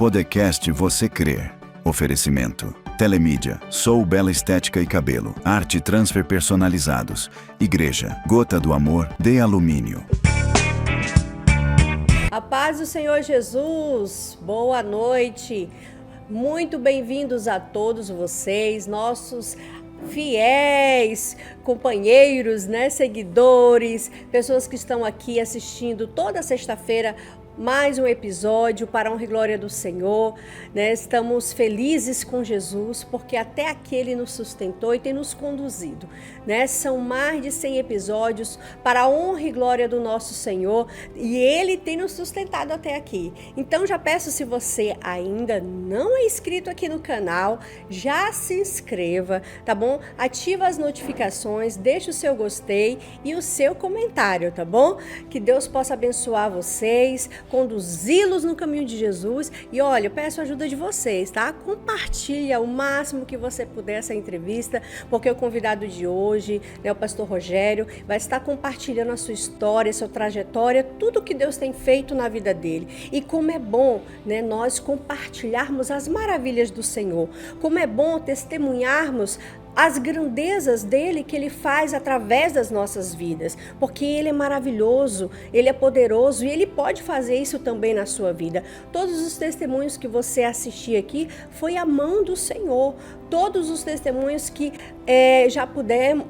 Podcast Você Crê. Oferecimento. Telemídia, Sou Bela Estética e Cabelo, Arte Transfer Personalizados, Igreja, Gota do Amor, de Alumínio. A paz do Senhor Jesus, boa noite, muito bem-vindos a todos vocês, nossos fiéis companheiros, seguidores, pessoas que estão aqui assistindo toda sexta-feira mais um episódio para a honra e glória do Senhor, Estamos felizes com Jesus, porque até aqui Ele nos sustentou e tem nos conduzido, São mais de 100 episódios para a honra e glória do nosso Senhor e Ele tem nos sustentado até aqui. Então já peço, se você ainda não é inscrito aqui no canal, já se inscreva, tá bom? Ativa as notificações, deixa o seu gostei e o seu comentário, tá bom? Que Deus possa abençoar vocês, conduzi-los no caminho de Jesus. E olha, eu peço a ajuda de vocês, tá? Compartilha o máximo que você puder essa entrevista, porque o convidado de hoje, o pastor Rogério, vai estar compartilhando a sua história, a sua trajetória, tudo que Deus tem feito na vida dele. E como é bom, nós compartilharmos as maravilhas do Senhor. Como é bom testemunharmos as grandezas dele que ele faz através das nossas vidas, porque ele é maravilhoso, ele é poderoso e ele pode fazer isso também na sua vida. Todos os testemunhos que você assistir aqui foi a mão do Senhor. Todos os testemunhos que já podemos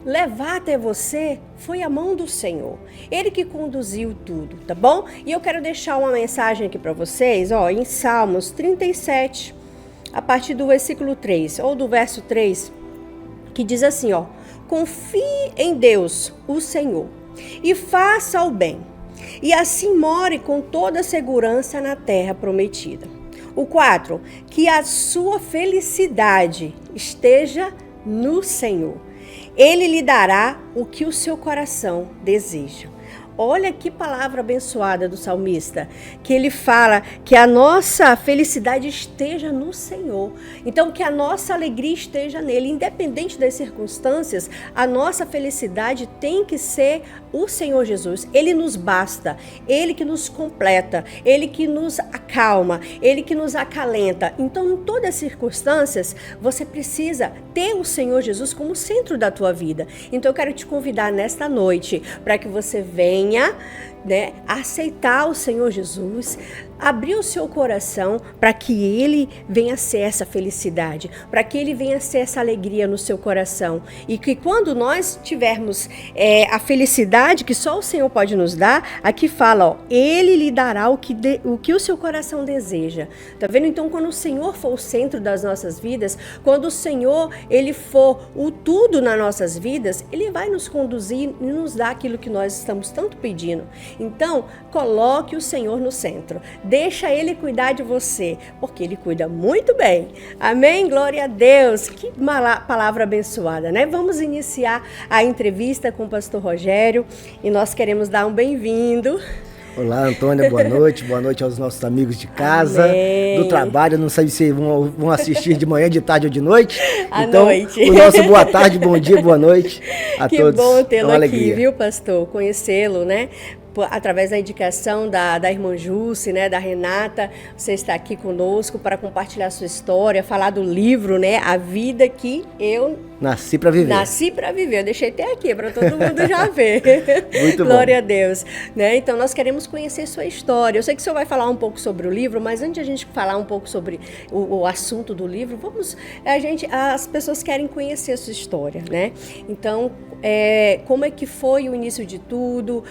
levar até você foi a mão do Senhor. Ele que conduziu tudo, tá bom? E eu quero deixar uma mensagem aqui para vocês, em Salmos 37, a partir do versículo 3, ou do verso 3, que diz assim, confie em Deus, o Senhor, e faça o bem, e assim more com toda segurança na terra prometida. O 4, que a sua felicidade esteja no Senhor. Ele lhe dará o que o seu coração deseja. Olha que palavra abençoada do salmista, que ele fala que a nossa felicidade esteja no Senhor. Então, que a nossa alegria esteja nele, independente das circunstâncias, a nossa felicidade tem que ser o Senhor Jesus. Ele nos basta, Ele que nos completa, Ele que nos acalma, Ele que nos acalenta. Então, em todas as circunstâncias, você precisa ter o Senhor Jesus como centro da tua vida. Então, eu quero te convidar nesta noite para que você venha aceitar o Senhor Jesus, abrir o seu coração para que Ele venha ser essa felicidade, para que Ele venha ser essa alegria no seu coração. E que quando nós tivermos a felicidade que só o Senhor pode nos dar, aqui fala, Ele lhe dará o que o seu coração deseja. Tá vendo? Então, quando o Senhor for o centro das nossas vidas, quando o Senhor, Ele for o tudo nas nossas vidas, Ele vai nos conduzir e nos dar aquilo que nós estamos tanto pedindo. Então, coloque o Senhor no centro. Deixa Ele cuidar de você, porque Ele cuida muito bem. Amém? Glória a Deus. Que palavra abençoada, Vamos iniciar a entrevista com o pastor Rogério e nós queremos dar um bem-vindo. Olá, Antônia, boa noite aos nossos amigos de casa, Amém. Do trabalho, não sei se vão assistir de manhã, de tarde ou de noite. À então, noite. O nosso boa tarde, bom dia, boa noite a que todos. Que bom tê-lo aqui, alegria. Viu, pastor? Conhecê-lo, através da indicação da irmã Jússi, da Renata, você está aqui conosco para compartilhar a sua história, falar do livro, A Vida que eu Nasci para viver. Eu deixei até aqui para todo mundo já ver. Muito Glória bom. a Deus. Então, nós queremos conhecer sua história. Eu sei que o senhor vai falar um pouco sobre o livro, mas antes de a gente falar um pouco sobre o assunto do livro, as pessoas querem conhecer a sua história, Então, como é que foi o início de tudo,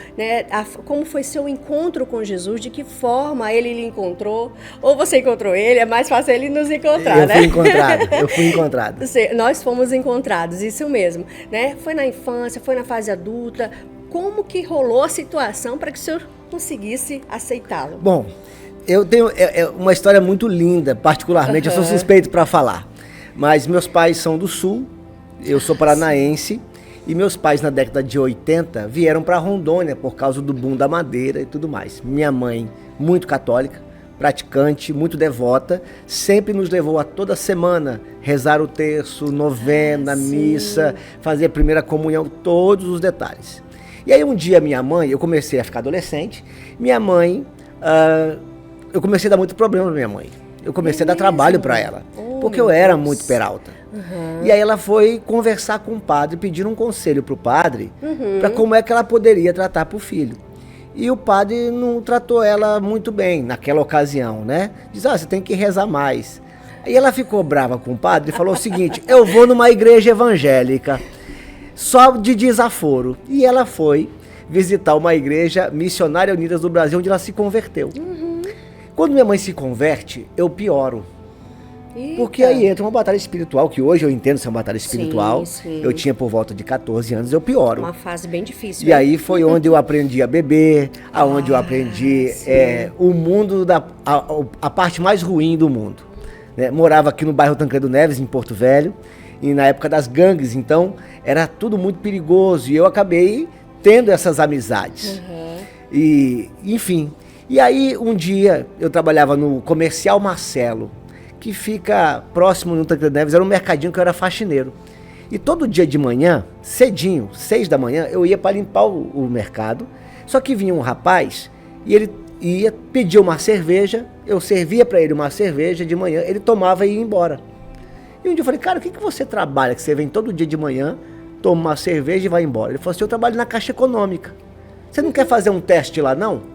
como foi seu encontro com Jesus, de que forma ele lhe encontrou, ou você encontrou ele, é mais fácil ele nos encontrar, Eu fui encontrado. Nós fomos encontrados, isso mesmo, Foi na infância, foi na fase adulta, como que rolou a situação para que o senhor conseguisse aceitá-lo? Bom, eu tenho uma história muito linda, particularmente, eu sou suspeito para falar, mas meus pais são do Sul, eu sou paranaense, e meus pais, na década de 80, vieram para Rondônia por causa do boom da madeira e tudo mais. Minha mãe, muito católica, praticante, muito devota, sempre nos levou a toda semana rezar o terço, novena, missa, fazer a primeira comunhão, todos os detalhes. E aí um dia minha mãe, eu comecei a ficar adolescente, minha mãe, eu comecei a dar muito problema pra minha mãe. Eu comecei a dar trabalho para ela, porque eu era muito peralta. E aí ela foi conversar com o padre, pedir um conselho pro padre, para como é que ela poderia tratar pro filho. E o padre não tratou ela muito bem naquela ocasião, né? Diz, você tem que rezar mais. Aí ela ficou brava com o padre e falou o seguinte, eu vou numa igreja evangélica, só de desaforo. E ela foi visitar uma igreja Missionária Unidas do Brasil, onde ela se converteu. Quando minha mãe se converte, eu pioro. Eita. Porque aí entra uma batalha espiritual, que hoje eu entendo ser uma batalha espiritual. Sim. Eu tinha por volta de 14 anos, eu pioro. Uma fase bem difícil. E aí foi onde eu aprendi a beber, aonde eu aprendi o mundo, a parte mais ruim do mundo. Né? Morava aqui no bairro Tancredo Neves, em Porto Velho, e na época das gangues, então era tudo muito perigoso. E eu acabei tendo essas amizades. E, enfim. E aí um dia eu trabalhava no Comercial Marcelo, que fica próximo no Tancredo Neves, era um mercadinho que eu era faxineiro. E todo dia de manhã, cedinho, 6 da manhã, eu ia para limpar o mercado, só que vinha um rapaz e ele ia pedir uma cerveja, eu servia para ele uma cerveja de manhã, ele tomava e ia embora. E um dia eu falei, cara, o que você trabalha, que você vem todo dia de manhã, toma uma cerveja e vai embora? Ele falou assim, eu trabalho na Caixa Econômica. Você não quer fazer um teste lá, não?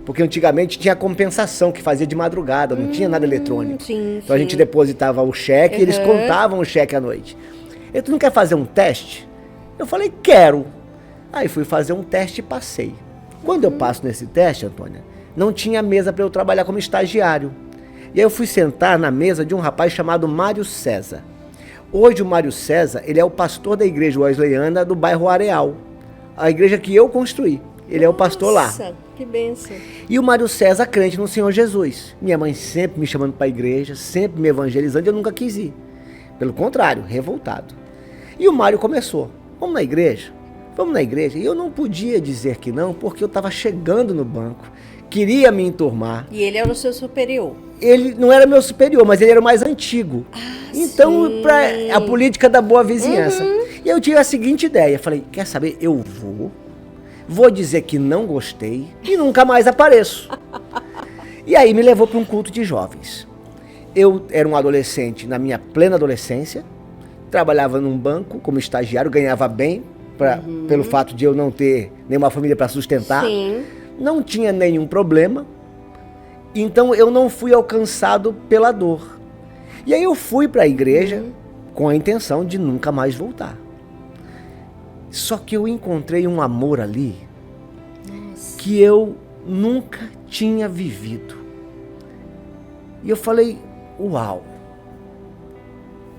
Porque antigamente tinha compensação que fazia de madrugada, não tinha nada eletrônico. Então a gente depositava o cheque e eles contavam o cheque à noite. Ele, tu não quer fazer um teste? Eu falei, quero. Aí fui fazer um teste e passei. Quando eu passo nesse teste, Antônia, não tinha mesa para eu trabalhar como estagiário. E aí eu fui sentar na mesa de um rapaz chamado Mário César. Hoje o Mário César, ele é o pastor da igreja wesleyana do bairro Areal. A igreja que eu construí. Ele é o pastor lá. Nossa, que bênção. E o Mário César, crente no Senhor Jesus. Minha mãe sempre me chamando para a igreja, sempre me evangelizando, e eu nunca quis ir. Pelo contrário, revoltado. E o Mário começou, vamos na igreja? Vamos na igreja. E eu não podia dizer que não, porque eu estava chegando no banco, queria me enturmar. E ele era o seu superior? Ele não era meu superior, mas ele era o mais antigo. Então, para a política da boa vizinhança. E eu tive a seguinte ideia, falei, quer saber, eu vou dizer que não gostei e nunca mais apareço. E aí me levou para um culto de jovens. Eu era um adolescente na minha plena adolescência, trabalhava num banco como estagiário, ganhava bem, pelo fato de eu não ter nenhuma família para sustentar. Não tinha nenhum problema, então eu não fui alcançado pela dor. E aí eu fui para a igreja com a intenção de nunca mais voltar. Só que eu encontrei um amor ali que eu nunca tinha vivido. E eu falei, uau,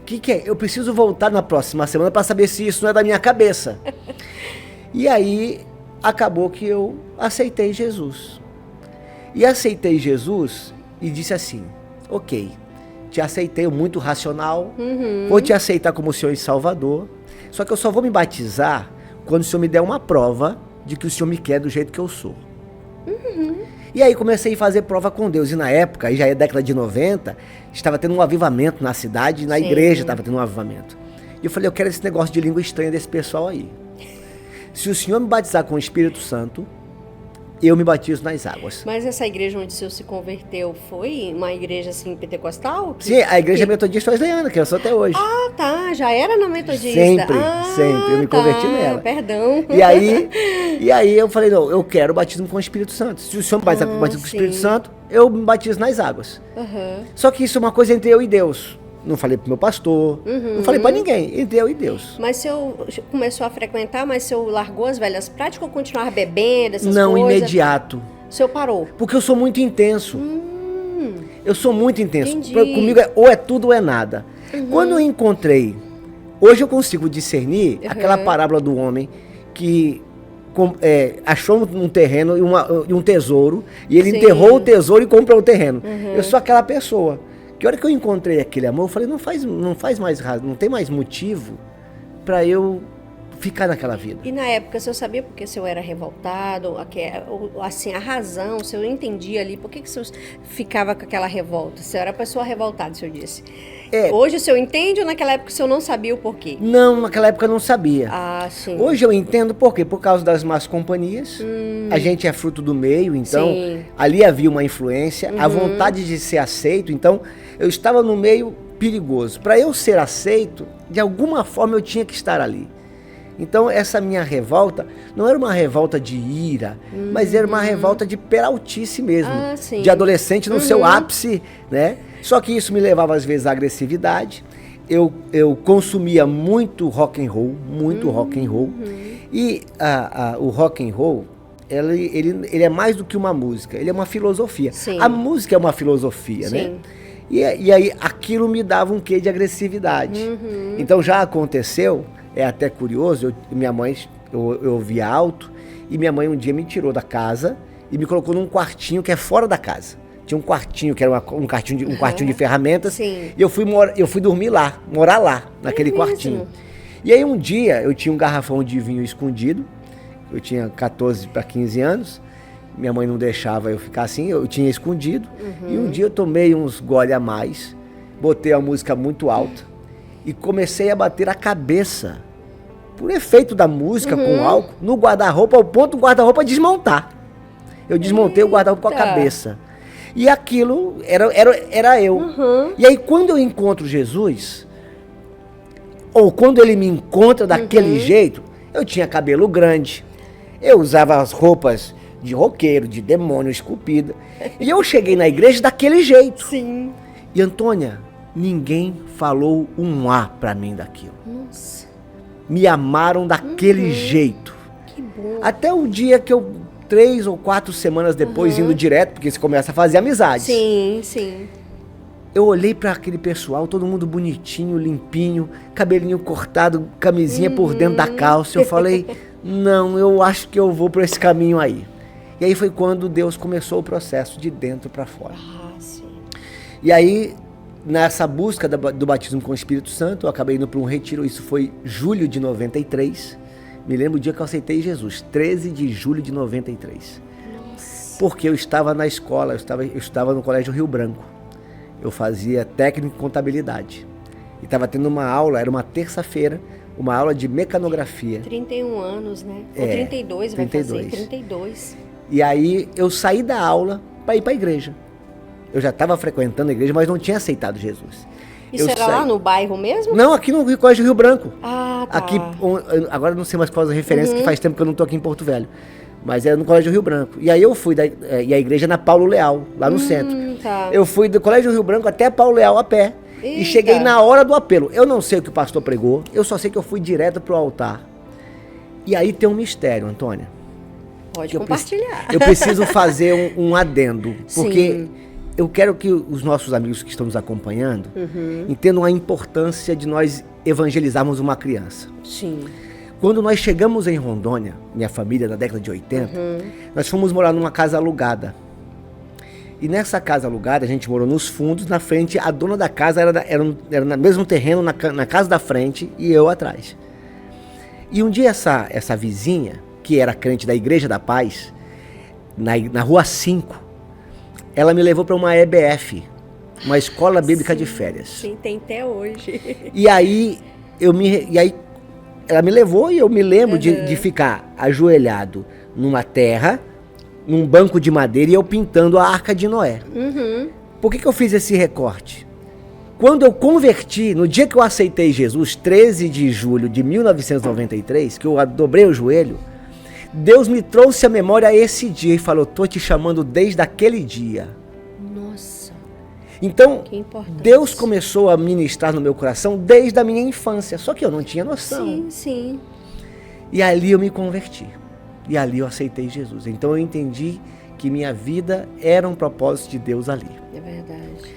o que é? Eu preciso voltar na próxima semana para saber se isso não é da minha cabeça. E aí acabou que eu aceitei Jesus. E aceitei Jesus e disse assim, ok, te aceitei, muito racional, vou te aceitar como Senhor e Salvador. Só que eu só vou me batizar quando o Senhor me der uma prova de que o Senhor me quer do jeito que eu sou. E aí comecei a fazer prova com Deus. E na época, aí já é década de 90, estava tendo um avivamento na cidade, na igreja estava tendo um avivamento. E eu falei, eu quero esse negócio de língua estranha desse pessoal aí. Se o Senhor me batizar com o Espírito Santo, eu me batizo nas águas. Mas essa igreja onde o senhor se converteu foi uma igreja assim pentecostal? Sim, a igreja metodista wesleyana, que eu sou até hoje. Ah, tá, já era na metodista. Sempre, eu me converti nela. Perdão. E aí eu falei, não, eu quero o batismo com o Espírito Santo. Se o Senhor me batizar com o batismo com o Espírito Santo, eu me batizo nas águas. Só que isso é uma coisa entre eu e Deus. Não falei pro meu pastor, não falei pra ninguém, entre eu e Deus. Mas o senhor começou a frequentar, mas o senhor largou as velhas práticas ou continuava bebendo, essas coisas? Não, imediato. O senhor parou? Porque eu sou muito intenso. Eu sou muito intenso. Entendi. Comigo ou é tudo ou é nada. Quando eu encontrei, hoje eu consigo discernir aquela parábola do homem que achou um terreno e um tesouro, e ele enterrou o tesouro e comprou o terreno. Eu sou aquela pessoa. Que hora que eu encontrei aquele amor, eu falei, não tem mais motivo para eu ficar naquela vida. E na época, o senhor sabia porque o senhor era revoltado? Assim, a razão, o senhor entendia ali, por que o senhor ficava com aquela revolta? O senhor era pessoa revoltada, o senhor disse. Hoje o senhor entende ou naquela época o senhor não sabia o porquê? Não, naquela época eu não sabia. Ah, sim. Hoje eu entendo por quê? Por causa das más companhias. A gente é fruto do meio, então ali havia uma influência, a vontade de ser aceito. Então eu estava no meio perigoso. Para eu ser aceito, de alguma forma eu tinha que estar ali. Então essa minha revolta não era uma revolta de ira, mas era uma revolta de peraltice mesmo, de adolescente no seu ápice, né? Só que isso me levava às vezes à agressividade. Eu consumia muito rock and roll, e o rock and roll ele é mais do que uma música, ele é uma filosofia. Sim. A música é uma filosofia, né? E aí aquilo me dava um quê de agressividade. Então já aconteceu, é até curioso, minha mãe, eu ouvia alto, e minha mãe um dia me tirou da casa e me colocou num quartinho que é fora da casa. Tinha um quartinho, que era um quartinho de ferramentas, e eu fui dormir lá, morar lá, naquele quartinho. E aí um dia eu tinha um garrafão de vinho escondido, eu tinha 14 para 15 anos, minha mãe não deixava eu ficar assim, eu tinha escondido, e um dia eu tomei uns gole a mais, botei a música muito alta, e comecei a bater a cabeça, por efeito da música com álcool, no guarda-roupa, ao ponto do guarda-roupa desmontar. Eu desmontei o guarda-roupa com a cabeça. E aquilo era eu. E aí quando eu encontro Jesus, ou quando ele me encontra daquele jeito, eu tinha cabelo grande, eu usava as roupas de roqueiro, de demônio esculpida, e eu cheguei na igreja daquele jeito. Sim. E Antônia, ninguém falou um A pra mim daquilo. Nossa. Me amaram daquele jeito. Que bom. Até o dia que eu, 3 ou 4 semanas depois, indo direto, porque você começa a fazer amizades. Sim, sim. Eu olhei para aquele pessoal, todo mundo bonitinho, limpinho, cabelinho cortado, camisinha por dentro da calça. Eu falei, não, eu acho que eu vou por esse caminho aí. E aí foi quando Deus começou o processo de dentro para fora. Ah, sim. E aí, nessa busca do batismo com o Espírito Santo, eu acabei indo para um retiro, isso foi julho de 93. Me lembro o dia que eu aceitei Jesus, 13 de julho de 93. Nossa. Porque eu estava na escola, eu estava no Colégio Rio Branco. Eu fazia técnico em contabilidade. E estava tendo uma aula, era uma terça-feira, uma aula de mecanografia. 31 anos, né? Ou 32 vai 32. fazer, 32. E aí eu saí da aula para ir para a igreja. Eu já estava frequentando a igreja, mas não tinha aceitado Jesus. Isso era lá no bairro mesmo? Não, aqui no Colégio Rio Branco. Ah, tá. Aqui, agora eu não sei mais qual é a referência, que faz tempo que eu não estou aqui em Porto Velho. Mas era no Colégio Rio Branco. E aí eu fui, e a igreja é na Paulo Leal, lá no centro. Tá. Eu fui do Colégio Rio Branco até Paulo Leal a pé. Eita. E cheguei na hora do apelo. Eu não sei o que o pastor pregou, eu só sei que eu fui direto pro altar. E aí tem um mistério, Antônia. Pode compartilhar. Eu preciso fazer um adendo, porque Sim. eu quero que os nossos amigos que estão nos acompanhando entendam a importância de nós evangelizarmos uma criança. Sim. Quando nós chegamos em Rondônia, minha família, na década de 80, nós fomos morar numa casa alugada. E nessa casa alugada, a gente morou nos fundos, na frente, a dona da casa era no mesmo terreno, na casa da frente, e eu atrás. E um dia essa vizinha, que era crente da Igreja da Paz, na Rua 5, ela me levou para uma EBF, uma escola bíblica de férias. Sim, tem até hoje. E aí ela me levou e eu me lembro de ficar ajoelhado numa terra, num banco de madeira, e eu pintando a Arca de Noé. Por que eu fiz esse recorte? Quando eu converti, no dia que eu aceitei Jesus, 13 de julho de 1993, que eu dobrei o joelho, Deus me trouxe à memória esse dia e falou, tô te chamando desde aquele dia. Nossa. Então, Que importante. Deus começou a ministrar no meu coração desde a minha infância, só que eu não tinha noção. Sim, sim. E ali eu me converti, e ali eu aceitei Jesus. Então eu entendi que minha vida era um propósito de Deus ali. É verdade.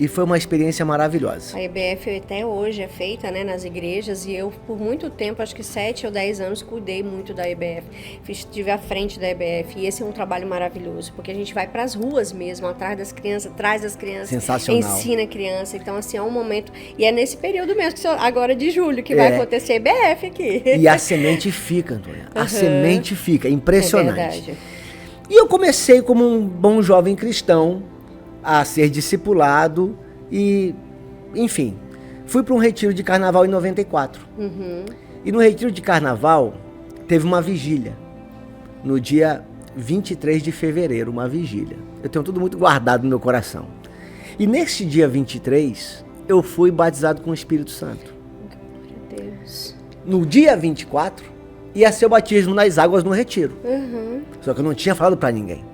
E foi uma experiência maravilhosa. A EBF até hoje é feita, né, nas igrejas, e eu por muito tempo, acho que 7 ou 10 anos, cuidei muito da EBF. Estive à frente da EBF, e esse é um trabalho maravilhoso, porque a gente vai para as ruas mesmo, atrás das crianças, traz as crianças, Sensacional. ensina a criança. Então, assim, é um momento, e é nesse período mesmo, que agora de julho, que vai acontecer a EBF aqui. E a semente fica, Antônia. A semente fica, impressionante. É verdade. E eu comecei como um bom jovem cristão a ser discipulado e, enfim, fui para um retiro de carnaval em 94. E no retiro de carnaval teve uma vigília, no dia 23 de fevereiro, uma vigília. Eu tenho tudo muito guardado no meu coração. E nesse dia 23, eu fui batizado com o Espírito Santo. Glória a Deus. No dia 24, ia ser o batismo nas águas no retiro. Só que eu não tinha falado para ninguém.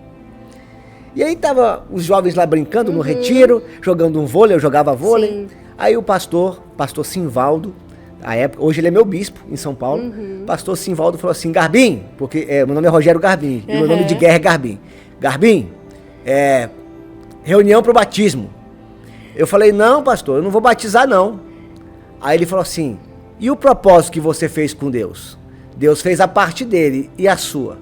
E aí tava os jovens lá brincando no retiro, jogando um vôlei, eu jogava vôlei. Sim. Aí o pastor Simvaldo, na época, hoje ele é meu bispo em São Paulo, pastor Simvaldo falou assim: Garbim, porque meu nome é Rogério Garbim, e meu nome de guerra é Garbim. Garbim, reunião para o batismo. Eu falei: não, pastor, eu não vou batizar não. Aí ele falou assim: e o propósito que você fez com Deus? Deus fez a parte dele e a sua.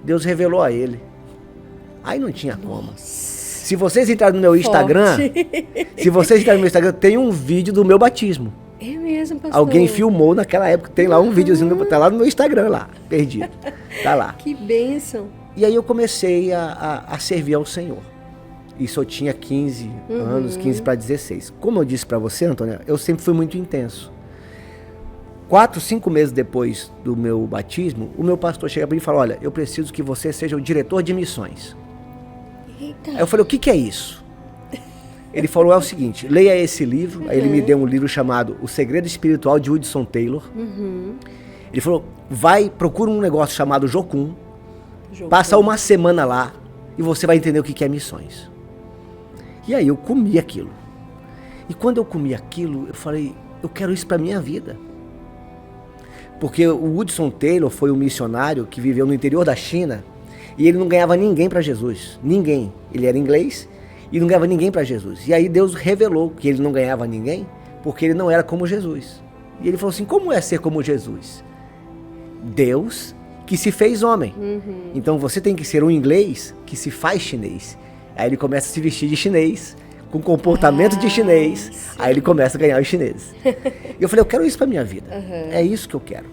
Deus revelou a ele. Aí não tinha como. Se vocês entrarem no meu Instagram, tem um vídeo do meu batismo. É mesmo, pastor. Alguém filmou naquela época, tem lá um videozinho, tá lá no meu Instagram lá, perdido. Tá lá. Que bênção. E aí eu comecei a servir ao Senhor. Isso eu tinha 15 anos, 15 para 16. Como eu disse para você, Antônia, eu sempre fui muito intenso. 4, 5 meses depois do meu batismo, o meu pastor chega para mim e fala: olha, eu preciso que você seja o diretor de missões. Eita. Aí eu falei: o que é isso? Ele falou: é o seguinte, leia esse livro. Aí ele me deu um livro chamado O Segredo Espiritual de Hudson Taylor. Ele falou: procura um negócio chamado Jocum, passa uma semana lá e você vai entender o que é missões. E aí eu comi aquilo. E quando eu comi aquilo, eu falei: eu quero isso para minha vida. Porque o Hudson Taylor foi um missionário que viveu no interior da China e ele não ganhava ninguém para Jesus. Ninguém. Ele era inglês e não ganhava ninguém para Jesus. E aí Deus revelou que ele não ganhava ninguém porque ele não era como Jesus. E ele falou assim: como é ser como Jesus? Deus que se fez homem. Então você tem que ser um inglês que se faz chinês. Aí ele começa a se vestir de chinês, com comportamento de chinês. Sim. Aí ele começa a ganhar os chineses. E eu falei: eu quero isso para minha vida. É isso que eu quero.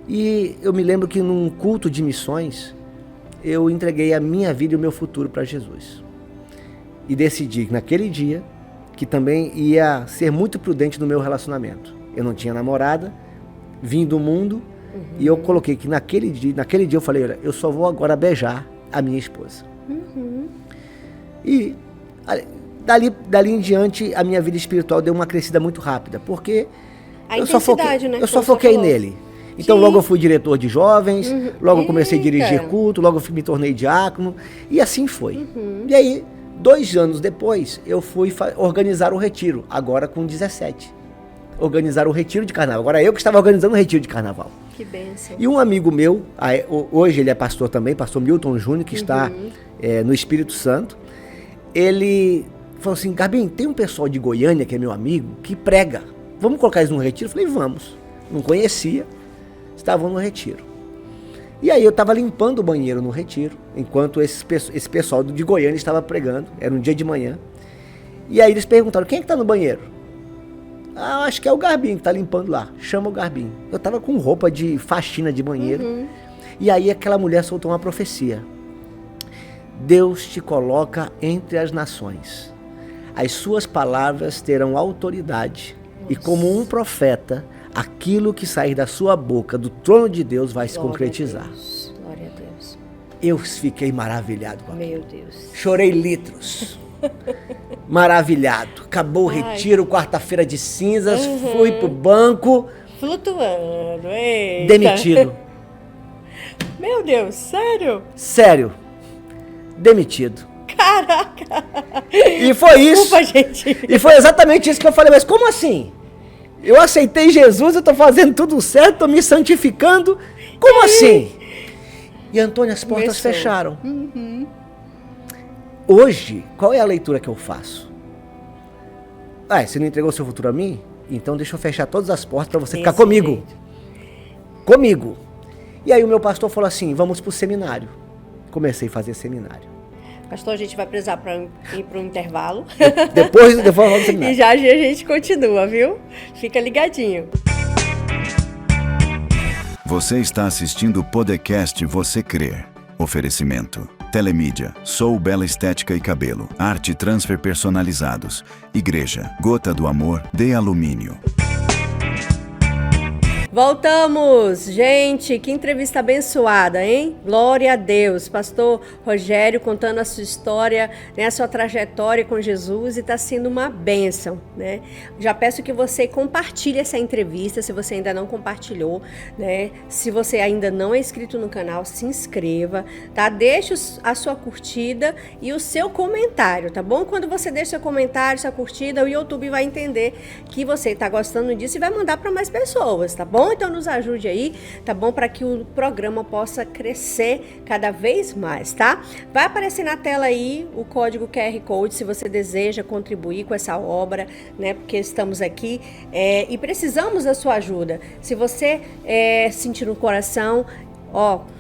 E eu me lembro que num culto de missões, eu entreguei a minha vida e o meu futuro para Jesus. E decidi naquele dia que também ia ser muito prudente no meu relacionamento. Eu não tinha namorada, vim do mundo, e eu coloquei que naquele dia eu falei: olha, eu só vou agora beijar a minha esposa. E dali em diante a minha vida espiritual deu uma crescida muito rápida, porque eu só foquei nele. Então logo eu fui diretor de jovens, logo eu comecei a dirigir culto, logo eu me tornei diácono, e assim foi. E aí, 2 anos depois, eu fui organizar o retiro, agora com 17. Organizar o retiro de carnaval. Agora eu que estava organizando o retiro de carnaval. Que bênção. E um amigo meu, hoje ele é pastor também, pastor Milton Júnior, que está no Espírito Santo, ele falou assim: Garbim, tem um pessoal de Goiânia, que é meu amigo, que prega. Vamos colocar eles no retiro? Eu falei: vamos. Não conhecia, estavam no retiro. E aí eu estava limpando o banheiro no retiro, enquanto esse pessoal de Goiânia estava pregando, era um dia de manhã. E aí eles perguntaram: quem é que está no banheiro? Ah, acho que é o Garbim que está limpando lá. Chama o Garbim. Eu estava com roupa de faxina de banheiro. E aí aquela mulher soltou uma profecia: Deus te coloca entre as nações. As suas palavras terão autoridade. E como um profeta, aquilo que sair da sua boca, do trono de Deus, vai se concretizar. Glória a Deus. Eu fiquei maravilhado com aquilo. Meu Deus. Chorei litros. Maravilhado. Acabou o retiro, quarta-feira de cinzas, fui pro banco. Flutuando, eita. Demitido. Meu Deus, sério? Sério. Demitido. Caraca. E foi isso. Desculpa, gente. E foi exatamente isso que eu falei: mas como assim? Eu aceitei Jesus, eu tô fazendo tudo certo, tô me santificando. Como assim? E Antônio, as portas fecharam. Hoje, qual é a leitura que eu faço? Você não entregou seu futuro a mim? Então deixa eu fechar todas as portas para você ficar Desse comigo. jeito. Comigo. E aí o meu pastor falou assim, vamos pro seminário. Comecei a fazer seminário. Pastor, a gente vai precisar ir para um intervalo. Depois vamos pro seminário. E já a gente continua, viu? Fica ligadinho. Você está assistindo o podcast Você Crê. Oferecimento. Telemídia, Sou Bela Estética e Cabelo, Arte Transfer Personalizados, Igreja, Gota do Amor, de Alumínio. Voltamos! Gente, que entrevista abençoada, hein? Glória a Deus! Pastor Rogério contando a sua história, né, a sua trajetória com Jesus e está sendo uma bênção, né? Já peço que você compartilhe essa entrevista, se você ainda não compartilhou, né? Se você ainda não é inscrito no canal, se inscreva, tá? Deixe a sua curtida e o seu comentário, tá bom? Quando você deixa seu comentário, sua curtida, o YouTube vai entender que você está gostando disso e vai mandar para mais pessoas, tá bom? Então nos ajude aí, tá bom? Para que o programa possa crescer cada vez mais, tá? Vai aparecer na tela aí o código QR Code se você deseja contribuir com essa obra, né? Porque estamos aqui e precisamos da sua ajuda. Se você sentir no coração,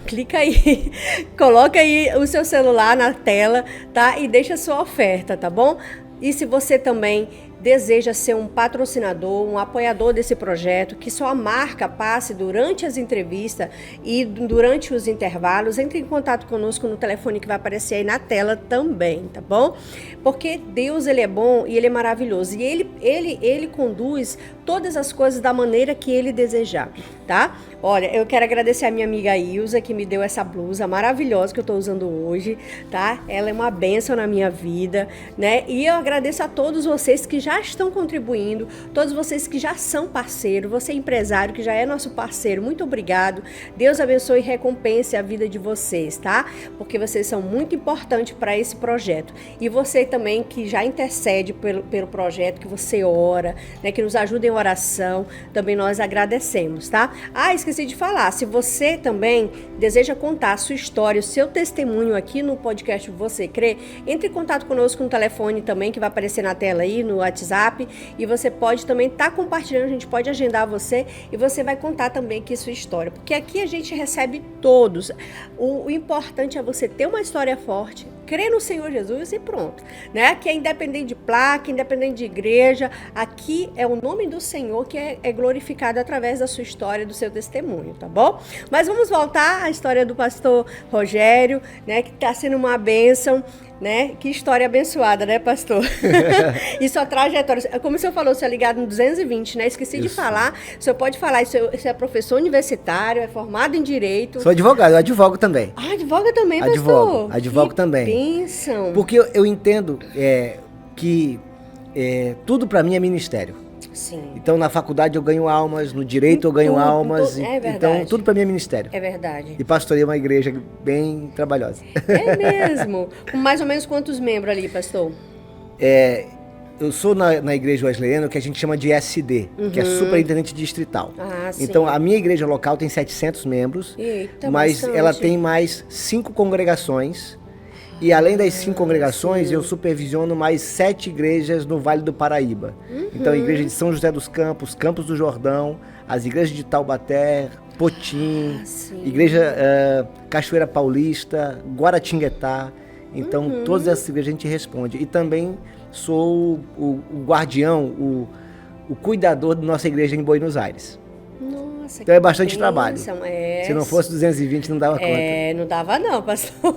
clica aí, coloca aí o seu celular na tela, tá? E deixa a sua oferta, tá bom? E se você também deseja ser um patrocinador, um apoiador desse projeto, que sua marca passe durante as entrevistas e durante os intervalos, entre em contato conosco no telefone que vai aparecer aí na tela também, tá bom? Porque Deus, Ele é bom e Ele é maravilhoso. E Ele conduz todas as coisas da maneira que Ele desejar, tá? Olha, eu quero agradecer a minha amiga Ilza, que me deu essa blusa maravilhosa que eu tô usando hoje, tá? Ela é uma bênção na minha vida, né? E eu agradeço a todos vocês que já estão contribuindo, todos vocês que já são parceiro, você empresário que já é nosso parceiro, muito obrigado. Deus abençoe e recompense a vida de vocês, tá? Porque vocês são muito importantes para esse projeto. E você também que já intercede pelo projeto, que você ora, né? Que nos ajuda em oração, também nós agradecemos, tá? Esqueci de falar, se você também deseja contar a sua história, o seu testemunho aqui no podcast Você Crê, entre em contato conosco no telefone também, que vai aparecer na tela aí, no WhatsApp, e você pode também estar compartilhando, a gente pode agendar você e você vai contar também aqui sua história, porque aqui a gente recebe todos. O importante é você ter uma história forte, crer no Senhor Jesus e pronto, né? Aqui é independente de placa, independente de igreja, aqui é o nome do Senhor que é glorificado através da sua história, do seu testemunho, tá bom? Mas vamos voltar à história do pastor Rogério, né? Que está sendo uma bênção, né? Que história abençoada, né, pastor? E sua trajetória, como o senhor falou, o senhor é ligado no 220, né? Esqueci de falar, o senhor pode falar, o senhor é professor universitário, é formado em Direito. Sou advogado, eu advogo também. Advoga também, pastor? Advogo também. Bênção. Porque eu entendo que tudo para mim é ministério. Sim. Então, na faculdade eu ganho almas, no direito eu ganho almas. É verdade. Então, tudo para mim é ministério. É verdade. E pastorei uma igreja bem trabalhosa. É mesmo? Com mais ou menos quantos membros ali, pastor? Eu sou na igreja wesleyana, que a gente chama de SD, que é Superintendente Distrital. Sim. Então, a minha igreja local tem 700 membros, mas bastante. ela tem mais 5 congregações. E além das 5 congregações, eu supervisiono mais 7 igrejas no Vale do Paraíba. Então, a igreja de São José dos Campos, Campos do Jordão, as igrejas de Taubaté, Potim, igreja Cachoeira Paulista, Guaratinguetá. Então, todas essas igrejas a gente responde. E também sou o guardião, o cuidador da nossa igreja em Buenos Aires. Nossa, então é bastante trabalho. Se não fosse 220, não dava conta. Não dava não, pastor.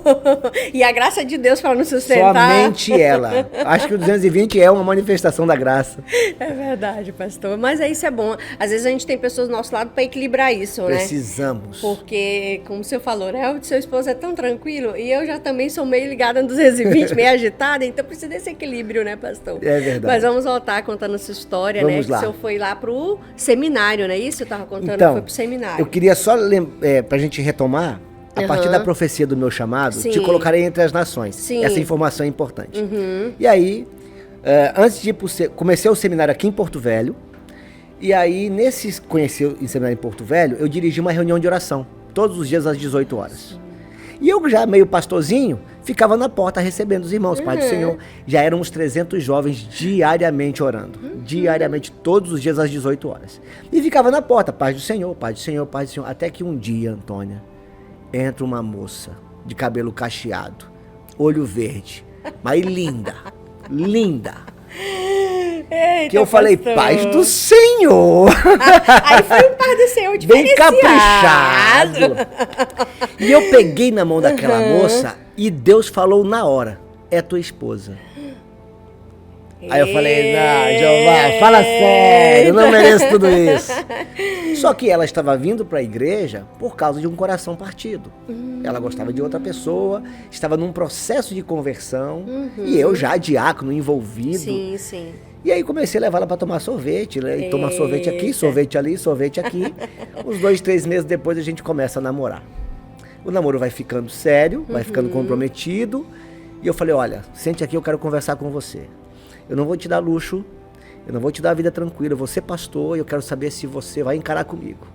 E a graça de Deus para nos sustentar. Somente ela. Acho que o 220 é uma manifestação da graça. É verdade, pastor. Mas isso é bom. Às vezes a gente tem pessoas do nosso lado para equilibrar isso, né? Precisamos. Porque, como o senhor falou, né? O seu esposo é tão tranquilo e eu já também sou meio ligada no 220, meio agitada, então precisa desse equilíbrio, né, pastor? É verdade. Mas vamos voltar contando a sua história, vamos né? lá. Que o senhor foi lá pro seminário, não é isso? Eu estava contando. Então, foi pro seminário. Eu queria só, pra gente retomar, a partir da profecia do meu chamado, te colocarei entre as nações. Sim. Essa informação é importante. E aí, antes de ir comecei o seminário aqui em Porto Velho, e aí, conheci o seminário em Porto Velho, eu dirigi uma reunião de oração, todos os dias às 18 horas. E eu já meio pastorzinho, ficava na porta recebendo os irmãos, Pai do Senhor. Já eram uns 300 jovens diariamente orando. Diariamente, todos os dias às 18 horas. E ficava na porta, Pai do Senhor, Pai do Senhor, Pai do Senhor. Até que um dia, Antônia, entra uma moça de cabelo cacheado, olho verde, mas linda, linda. Eita, Que eu falei, pastor. Paz do Senhor. Aí foi um Paz do Senhor Bem diferenciado. caprichado. E eu peguei na mão daquela moça e Deus falou na hora, é tua esposa. Aí eu falei, não, Jeová, fala sério, eu não mereço tudo isso. Só que ela estava vindo para a igreja por causa de um coração partido. Ela gostava de outra pessoa, estava num processo de conversão, e eu já diácono, envolvido. Sim, sim. E aí comecei a levar ela para tomar sorvete, né? E tomar sorvete aqui, sorvete ali, sorvete aqui. Uns 2, 3 meses depois a gente começa a namorar. O namoro vai ficando sério, vai ficando comprometido, e eu falei, olha, sente aqui, eu quero conversar com você. Eu não vou te dar luxo, eu não vou te dar vida tranquila, eu vou ser pastor e eu quero saber se você vai encarar comigo.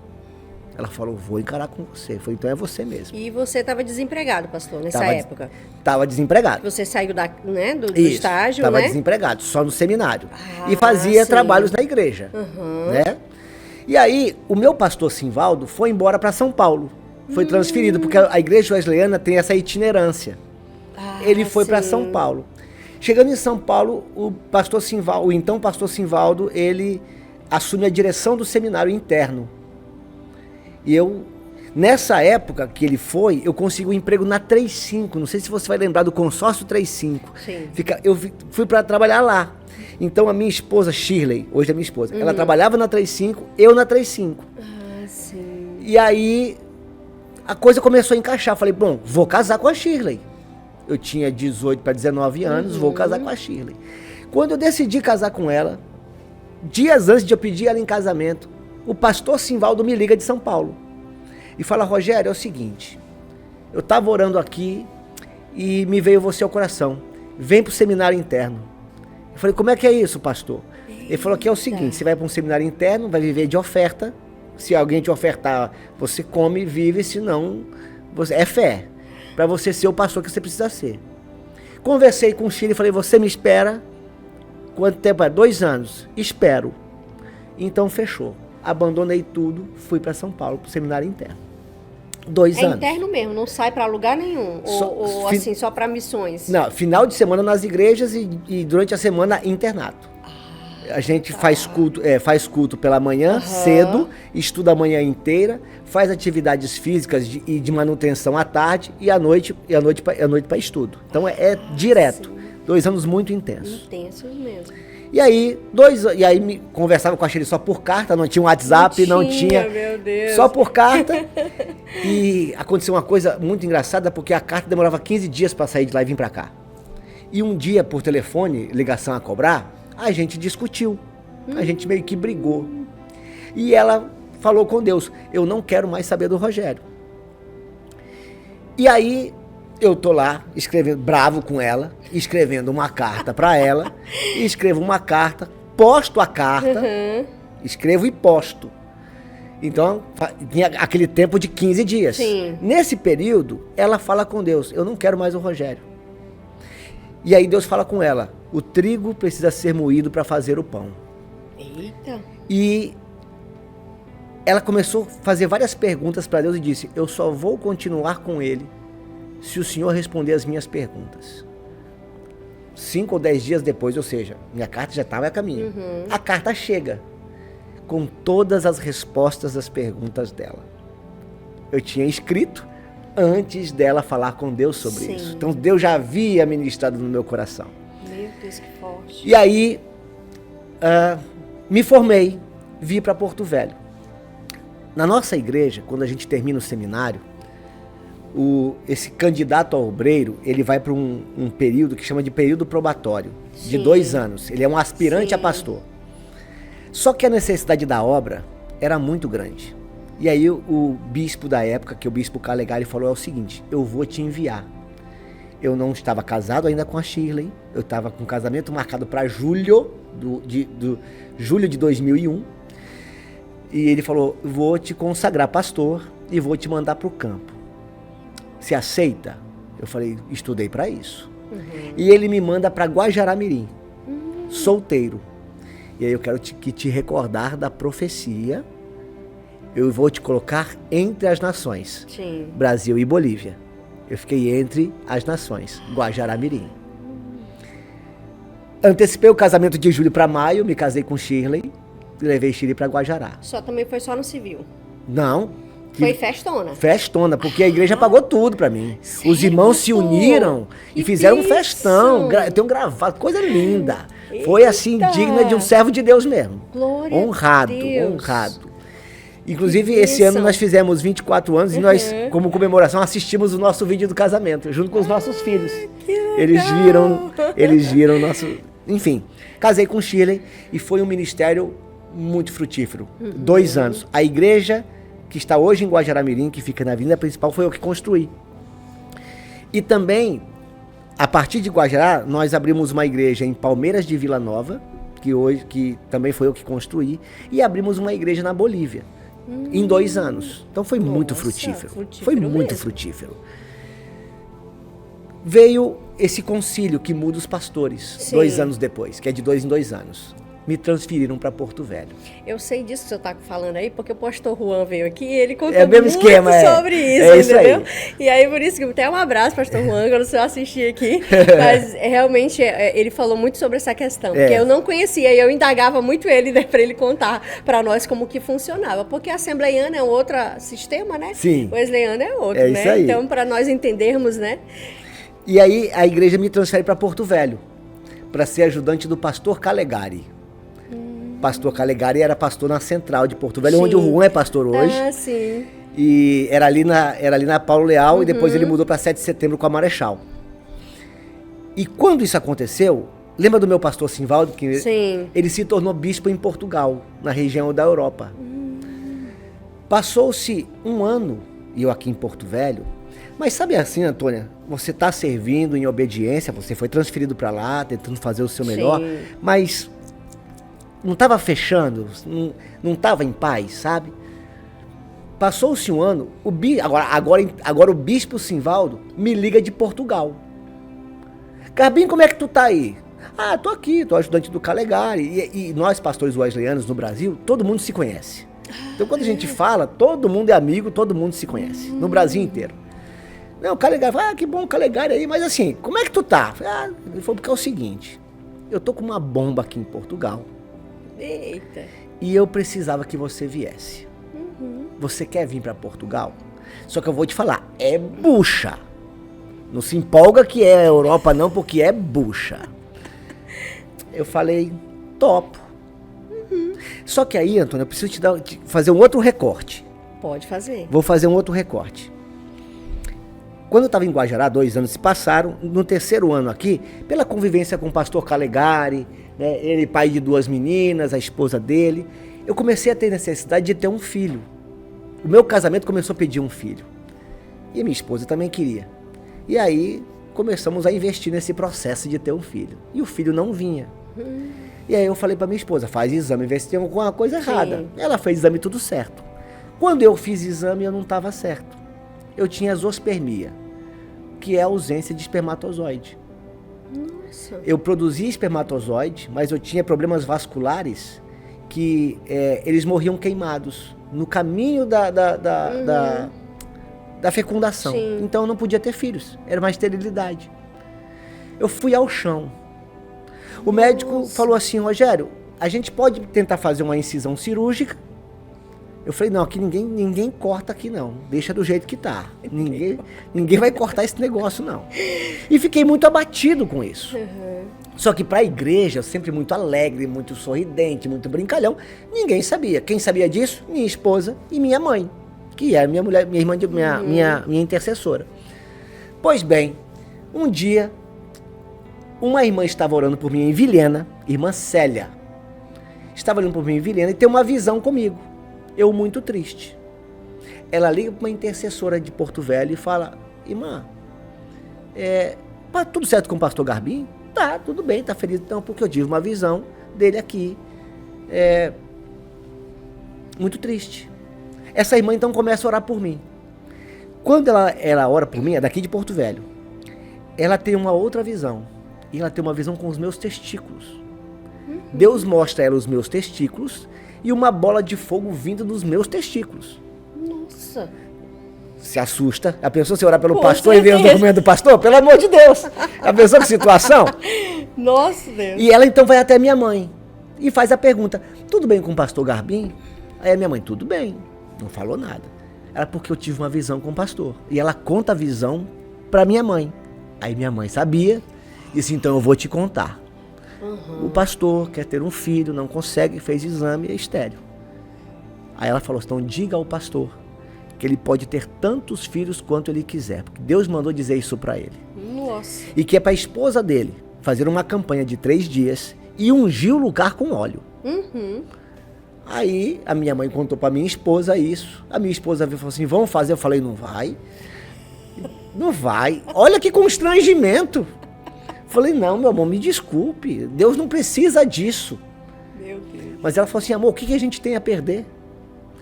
Ela falou, vou encarar com você. Eu falei, então é você mesmo. E você estava desempregado, pastor, nessa época? Estava desempregado. Você saiu do Isso, estágio, estava né? desempregado, só no seminário. E fazia sim. trabalhos na igreja, né? E aí, o meu pastor Simvaldo foi embora para São Paulo. Foi transferido, porque a igreja wesleyana tem essa itinerância. Ele foi para São Paulo. Chegando em São Paulo, o então pastor Simvaldo, ele assume a direção do seminário interno. E eu, nessa época que ele foi, eu consegui um emprego na 35, não sei se você vai lembrar do consórcio 35. Sim. Eu fui para trabalhar lá. Então a minha esposa, Shirley, hoje é minha esposa, ela trabalhava na 35, eu na 35. Sim. E aí a coisa começou a encaixar. Falei, bom, vou casar com a Shirley. Eu tinha 18 para 19 anos, vou casar com a Shirley. Quando eu decidi casar com ela, dias antes de eu pedir ela em casamento, o pastor Simvaldo me liga de São Paulo e fala, Rogério, é o seguinte, eu estava orando aqui e me veio você ao coração, vem para o seminário interno. Eu falei, como é que é isso, pastor? Ele falou que é o seguinte, você vai para um seminário interno, vai viver de oferta, se alguém te ofertar, você come, vive, senão, é fé. Para você ser o pastor que você precisa ser. Conversei com o Chile e falei, você me espera? Quanto tempo é? 2 anos. Espero. Então fechou. Abandonei tudo, fui para São Paulo, para o seminário interno. 2 anos. É interno mesmo, não sai para lugar nenhum? Ou assim, só para missões? Não, final de semana nas igrejas e durante a semana internato. A gente faz culto pela manhã, cedo, estuda a manhã inteira, faz atividades físicas e de manutenção à tarde e à noite para estudo. Então é direto. Sim. 2 anos muito intensos. Intensos mesmo. E aí, conversava com a Shirley só por carta, não tinha um WhatsApp, não tinha. Meu Deus. Só por carta. E aconteceu uma coisa muito engraçada, porque a carta demorava 15 dias para sair de lá e vir para cá. E um dia, por telefone, ligação a cobrar, a gente discutiu, a gente meio que brigou. E ela falou com Deus, eu não quero mais saber do Rogério. E aí, eu tô lá, escrevendo, bravo com ela, escrevendo uma carta para ela, escrevo uma carta, posto a carta, escrevo e posto. Então, tinha aquele tempo de 15 dias. Sim. Nesse período, ela fala com Deus, eu não quero mais o Rogério. E aí Deus fala com ela, o trigo precisa ser moído para fazer o pão. Eita. E ela começou a fazer várias perguntas para Deus e disse, eu só vou continuar com ele se o Senhor responder as minhas perguntas. 5 ou 10 dias depois, ou seja, minha carta já estava a caminho. A carta chega com todas as respostas das perguntas dela. Eu tinha escrito antes dela falar com Deus sobre isso. Então Deus já havia ministrado no meu coração. Meu Deus, que forte. E aí, me formei, vim para Porto Velho. Na nossa igreja, quando a gente termina o seminário, esse candidato a obreiro, ele vai para um período que chama de período probatório, de 2 anos. Ele é um aspirante a pastor. Só que a necessidade da obra era muito grande. E aí o bispo da época, que é o bispo Calegari, falou, é o seguinte, eu vou te enviar. Eu não estava casado ainda com a Shirley, eu estava com um casamento marcado para julho de 2001. E ele falou, vou te consagrar pastor e vou te mandar para o campo. Você aceita? Eu falei, estudei para isso. E ele me manda para Guajará-Mirim, solteiro. E aí eu quero te recordar da profecia. Eu vou te colocar entre as nações. Sim. Brasil e Bolívia. Eu fiquei entre as nações, Guajará-Mirim. Antecipei o casamento de julho para maio, me casei com Shirley e levei Shirley para Guajará. Também foi só no civil? Não. Foi festona? Festona, porque a igreja pagou tudo para mim. Sério? Os irmãos se uniram e fizeram um isso? festão. Eu tenho gravado, coisa linda. Foi assim, Eita! digna de um servo de Deus mesmo. Glória honrado, a Deus. honrado. Inclusive, esse ano nós fizemos 24 anos e nós, como comemoração, assistimos o nosso vídeo do casamento, junto com os nossos filhos. Que legal. Eles viram o nosso... Enfim, casei com Shirley e foi um ministério muito frutífero. 2 anos. A igreja que está hoje em Guajará-Mirim, que fica na avenida principal, foi eu que construí. E também, a partir de Guajará, nós abrimos uma igreja em Palmeiras de Vila Nova, que também foi eu que construí, e abrimos uma igreja na Bolívia. Em 2 anos. Então foi muito frutífero. Foi muito mesmo. frutífero. Veio esse concílio que muda os pastores, Sim. 2 anos depois, que é de 2 em 2 anos. Me transferiram para Porto Velho. Eu sei disso que você está falando aí, porque o pastor Juan veio aqui e ele contou É o mesmo muito esquema, sobre isso, é isso entendeu? aí. E aí, por isso que até um abraço, pastor Juan, quando você assistir aqui. Mas realmente ele falou muito sobre essa questão, porque eu não conhecia e eu indagava muito ele, né, para ele contar para nós como que funcionava. Porque a assembleiana é um outro sistema, né? Sim. O wesleyano é outro, É né? isso aí. Então, para nós entendermos, né? E aí a igreja me transfere para Porto Velho, para ser ajudante do pastor Calegari. Pastor Calegari era pastor na Central de Porto Velho, Sim. onde o Juan é pastor hoje. Ah, sim. E era ali na Paulo Leal, e depois ele mudou para 7 de setembro com a Marechal. E quando isso aconteceu, lembra do meu pastor Simvaldo? Que Sim. ele se tornou bispo em Portugal, na região da Europa. Passou-se 1 ano, e eu aqui em Porto Velho, mas sabe assim, Antônia, você está servindo em obediência, você foi transferido para lá, tentando fazer o seu melhor, Sim. mas não estava fechando, não estava em paz, sabe? Passou-se 1 ano, agora o bispo Simvaldo me liga de Portugal. Garbinho, como é que tu tá aí? Ah, tô aqui, tô ajudante do Calegari. E nós, pastores wesleyanos no Brasil, todo mundo se conhece. Então quando a gente fala, todo mundo é amigo, todo mundo se conhece, no Brasil inteiro. Não, o Calegari fala, que bom o Calegari aí, mas assim, como é que tu tá? Ele falou, porque é o seguinte, eu tô com uma bomba aqui em Portugal. Eita. E eu precisava que você viesse. Você quer vir para Portugal? Só que eu vou te falar, é bucha. Não se empolga que é Europa não, porque é bucha. Eu falei, topo. Só que aí, Antônio, eu preciso te fazer um outro recorte. Pode fazer. Vou fazer um outro recorte. Quando eu estava em Guajará, 2 anos se passaram, no 3º ano aqui, pela convivência com o pastor Calegari, né, ele pai de 2 meninas, a esposa dele, eu comecei a ter necessidade de ter um filho. O meu casamento começou a pedir um filho. E a minha esposa também queria. E aí começamos a investir nesse processo de ter um filho. E o filho não vinha. E aí eu falei para minha esposa, faz exame, vê se tem alguma coisa errada. Sim. Ela fez exame tudo certo. Quando eu fiz exame, eu não estava certo. Eu tinha zoospermia, que é a ausência de espermatozoide. Nossa. Eu produzia espermatozoide, mas eu tinha problemas vasculares que eles morriam queimados no caminho da fecundação. Sim. Então eu não podia ter filhos, era uma esterilidade. Eu fui ao chão. O médico falou assim, Rogério, a gente pode tentar fazer uma incisão cirúrgica. Eu falei, não, aqui ninguém corta aqui não, deixa do jeito que tá. Ninguém vai cortar esse negócio não. E fiquei muito abatido com isso. Só que para a igreja, sempre muito alegre, muito sorridente, muito brincalhão, ninguém sabia. Quem sabia disso? Minha esposa e minha mãe, que é minha mulher, minha irmã, minha intercessora. Pois bem, um dia, uma irmã estava orando por mim em Vilhena, irmã Célia. Estava orando por mim em Vilhena e tem uma visão comigo. Eu muito triste. Ela liga para uma intercessora de Porto Velho e fala, irmã, tudo certo com o pastor Garbinho? Tá, tudo bem, tá feliz então, porque eu tive uma visão dele aqui. Muito triste. Essa irmã então começa a orar por mim. Quando ela ora por mim, é daqui de Porto Velho. ela tem uma outra visão. E ela tem uma visão com os meus testículos. Deus mostra a ela os meus testículos e uma bola de fogo vindo dos meus testículos. Nossa. Se assusta. A pessoa se orar pelo Com pastor e ver os certeza. documentos do pastor? Pelo amor de Deus. A pessoa que situação. Nossa, Deus. E ela então vai até minha mãe e faz a pergunta: tudo bem com o pastor Garbim? Aí a minha mãe: tudo bem. Não falou nada. Era porque eu tive uma visão com o pastor. E ela conta a visão para minha mãe. Aí minha mãe sabia. Disse: então eu vou te contar. O pastor quer ter um filho, não consegue, fez exame e é estéril. Aí ela falou: então diga ao pastor que ele pode ter tantos filhos quanto ele quiser, porque Deus mandou dizer isso para ele. Nossa. E que é para a esposa dele fazer uma campanha de 3 dias e ungir o lugar com óleo. Aí a minha mãe contou para minha esposa isso. A minha esposa falou assim: vamos fazer. Eu falei: não vai. Não vai. Olha que constrangimento. Falei: não, meu amor, me desculpe. Deus não precisa disso. Meu Deus. Mas ela falou assim: amor, o que a gente tem a perder?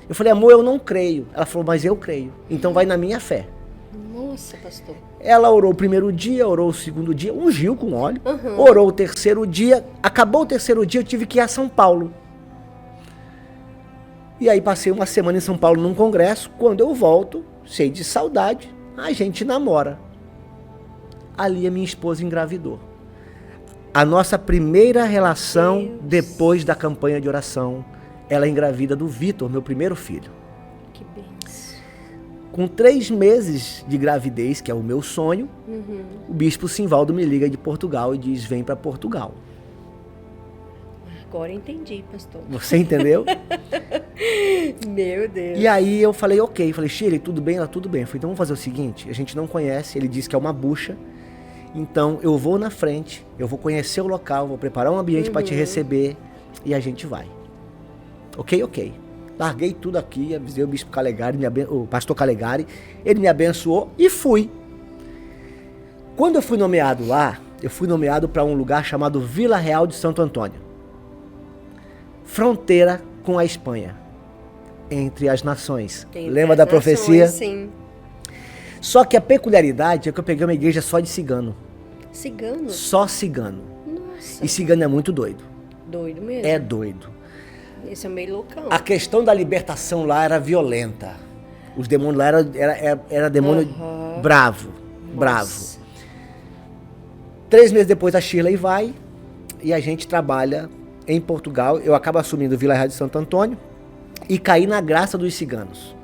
Eu falei: amor, eu não creio. Ela falou: mas eu creio. Então vai na minha fé. Nossa, pastor. Ela orou o primeiro dia, orou o segundo dia, ungiu com óleo. Orou o terceiro dia. Acabou o terceiro dia, eu tive que ir a São Paulo. E aí passei uma semana em São Paulo num congresso. Quando eu volto, cheio de saudade, a gente namora. Ali a minha esposa engravidou. A nossa primeira relação depois da campanha de oração, ela engravida do Vitor, meu primeiro filho. Que benção. Com 3 meses de gravidez, que é o meu sonho, o bispo Simvaldo me liga de Portugal e diz: vem para Portugal. Agora entendi, pastor. Você entendeu? Meu Deus. E aí eu falei: ok. Falei: Shirley, tudo bem? Ela: tudo bem. Eu falei: então vamos fazer o seguinte, a gente não conhece, ele disse que é uma bucha, então eu vou na frente, eu vou conhecer o local, vou preparar um ambiente para te receber e a gente vai. Ok. Larguei tudo aqui, avisei o bispo Calegari, o pastor Calegari, ele me abençoou e fui. Quando eu fui nomeado lá, eu fui nomeado para um lugar chamado Vila Real de Santo Antônio. Fronteira com a Espanha, entre as nações. Lembra da profecia? Sim. Só que a peculiaridade é que eu peguei uma igreja só de cigano. Cigano? Só cigano. Nossa. E cigano é muito doido. Doido mesmo. É doido. Esse é meio loucão. A questão da libertação lá era violenta. Os demônios lá era demônio bravo. Bravo. 3 meses depois a Shirley vai e a gente trabalha em Portugal. Eu acabo assumindo Vila Real de Santo Antônio e caí na graça dos ciganos.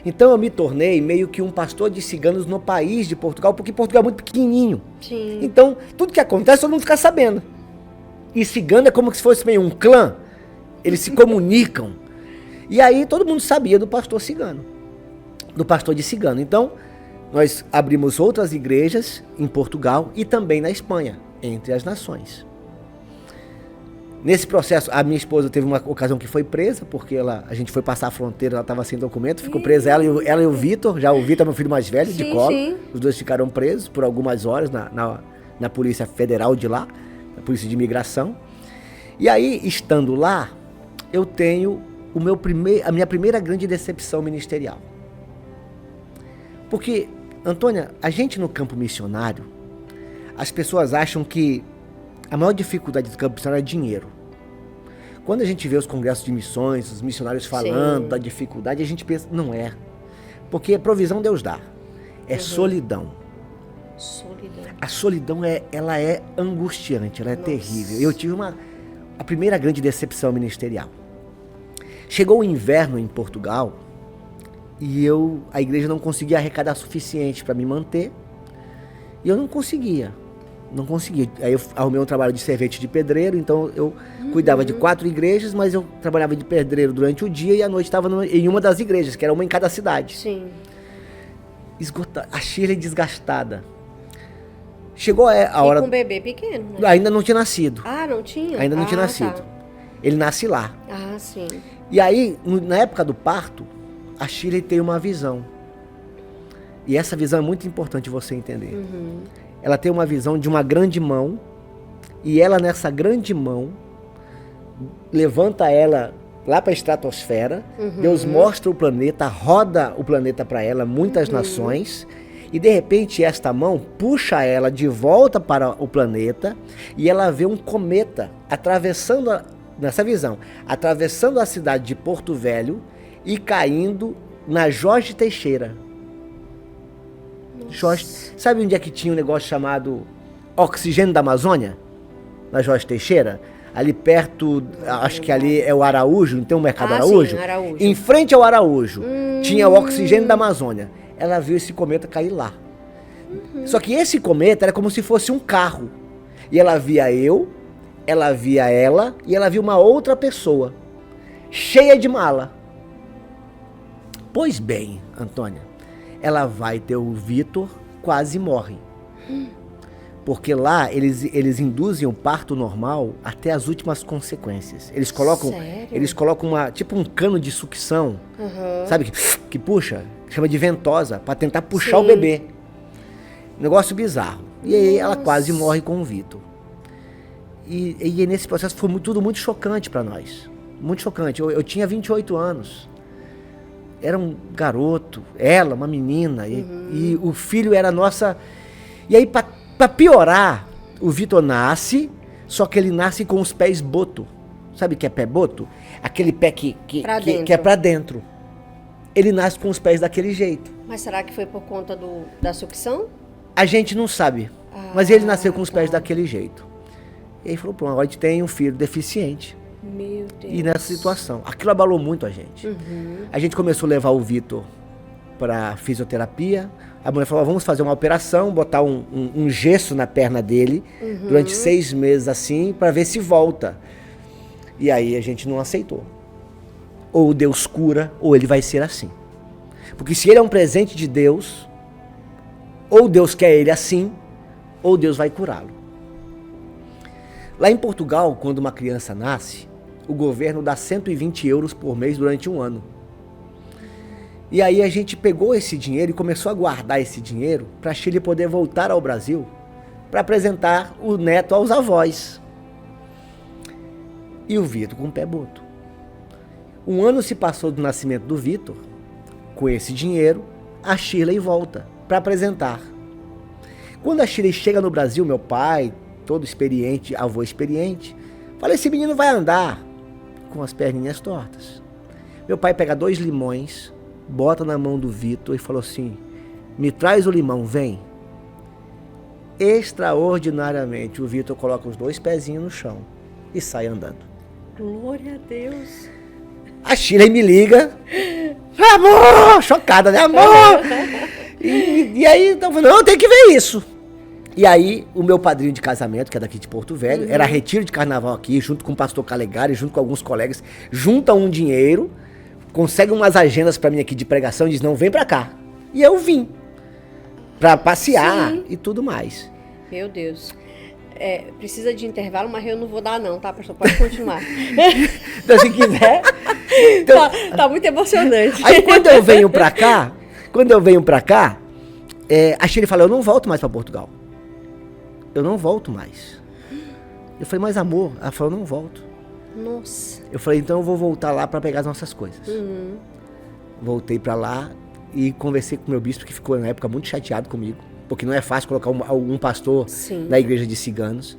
Então eu me tornei meio que um pastor de ciganos no país de Portugal, porque Portugal é muito pequenininho. Sim. Então tudo que acontece todo mundo fica sabendo. E cigano é como se fosse meio um clã. Eles se comunicam. E aí todo mundo sabia do pastor cigano. Do pastor de cigano. Então nós abrimos outras igrejas em Portugal e também na Espanha, entre as nações. Nesse processo, a minha esposa teve uma ocasião que foi presa, porque a gente foi passar a fronteira, ela estava sem documento, ficou presa ela e o Vitor, já o Vitor é meu filho mais velho, de colo. Sim. Os dois ficaram presos por algumas horas na Polícia Federal de lá, na Polícia de Imigração. E aí, estando lá, eu tenho a minha primeira grande decepção ministerial. Porque, Antônia, a gente no campo missionário, as pessoas acham que a maior dificuldade do campo missionário é dinheiro. Quando a gente vê os congressos de missões, os missionários falando da dificuldade, a gente pensa, não é. Porque a provisão Deus dá. É solidão. A solidão ela é angustiante, ela é terrível. Eu tive a primeira grande decepção ministerial. Chegou o inverno em Portugal e a igreja não conseguia arrecadar suficiente para me manter. E eu não conseguia. Aí eu arrumei um trabalho de servente de pedreiro, então eu cuidava de 4 igrejas, mas eu trabalhava de pedreiro durante o dia e à noite estava em uma das igrejas, que era uma em cada cidade. Sim. A Shirley desgastada. Chegou a hora... E com um bebê pequeno, né? Ainda não tinha nascido. Ah, não tinha? Ainda não tinha nascido. Tá. Ele nasce lá. Ah, sim. E aí, na época do parto, a Shirley tem uma visão. E essa visão é muito importante você entender. Ela tem uma visão de uma grande mão, e ela nessa grande mão, levanta ela lá para a estratosfera, Deus mostra o planeta, roda o planeta para ela, muitas nações, E de repente esta mão puxa ela de volta para o planeta e ela vê um cometa atravessando, nessa visão, atravessando a cidade de Porto Velho e caindo na Jorge Teixeira. Jorge, sabe onde é que tinha um negócio chamado Oxigênio da Amazônia? Na Jorge Teixeira? Ali perto, acho que ali é o Araújo, não tem o Mercado Araújo? Sim, Araújo. Em frente ao Araújo, tinha o Oxigênio da Amazônia. Ela viu esse cometa cair lá. Só que esse cometa era como se fosse um carro. E ela via eu, ela via ela e ela via uma outra pessoa, cheia de mala. Pois bem, Antônia, ela vai ter o Vitor, quase morre. Porque lá eles induzem o parto normal até as últimas consequências. Eles colocam tipo um cano de sucção, sabe, que puxa, chama de ventosa, para tentar puxar o bebê. Negócio bizarro. E aí ela quase morre com o Vitor. E nesse processo foi tudo muito chocante para nós. Muito chocante. Eu tinha 28 anos. Era um garoto, ela, uma menina. E o filho era nossa... E aí, para piorar, o Vitor nasce, só que ele nasce com os pés boto. Sabe o que é pé boto? Aquele pé que é para dentro. Ele nasce com os pés daquele jeito. Mas será que foi por conta da sucção? A gente não sabe. Mas ele nasceu com os pés daquele jeito. E aí falou, pronto, agora a gente tem um filho deficiente. Meu Deus. E nessa situação, aquilo abalou muito a gente. A gente começou a levar o Vitor para fisioterapia. A mulher falou, vamos fazer uma operação, botar um gesso na perna dele durante 6 meses assim, para ver se volta. E aí a gente não aceitou. Ou Deus cura, ou ele vai ser assim. Porque se ele é um presente de Deus, ou Deus quer ele assim, ou Deus vai curá-lo. Lá em Portugal, quando uma criança nasce, o governo dá 120 euros por mês durante 1 ano. E aí a gente pegou esse dinheiro e começou a guardar esse dinheiro para a Shirley poder voltar ao Brasil para apresentar o neto aos avós. E o Vitor com o pé boto. 1 ano se passou do nascimento do Vitor. Com esse dinheiro, a Shirley volta para apresentar. Quando a Shirley chega no Brasil, meu pai, todo experiente, avô experiente, fala, esse menino vai andar com as perninhas tortas. Meu pai pega 2 limões, bota na mão do Vitor e falou assim, me traz o limão, vem. Extraordinariamente, o Vitor coloca os 2 pezinhos no chão e sai andando. Glória a Deus. A Shirley me liga, amor, chocada, né, amor? E aí, então, não, tem que ver isso. E aí, o meu padrinho de casamento, que é daqui de Porto Velho, era retiro de carnaval aqui, junto com o pastor Calegari, junto com alguns colegas, junta um dinheiro, consegue umas agendas pra mim aqui de pregação e diz, não, vem pra cá. E eu vim, pra passear e tudo mais. Meu Deus. Precisa de intervalo, mas eu não vou dar não, tá, pastor? Pode continuar. Então, se quiser... Então, tá muito emocionante. Aí, quando eu venho pra cá, a Shirley fala, eu não volto mais pra Portugal. Eu não volto mais. Eu falei, mas amor, ela falou, eu não volto. Nossa. Eu falei, então eu vou voltar lá para pegar as nossas coisas. Voltei para lá e conversei com o meu bispo, que ficou na época muito chateado comigo, porque não é fácil colocar um pastor na igreja de ciganos.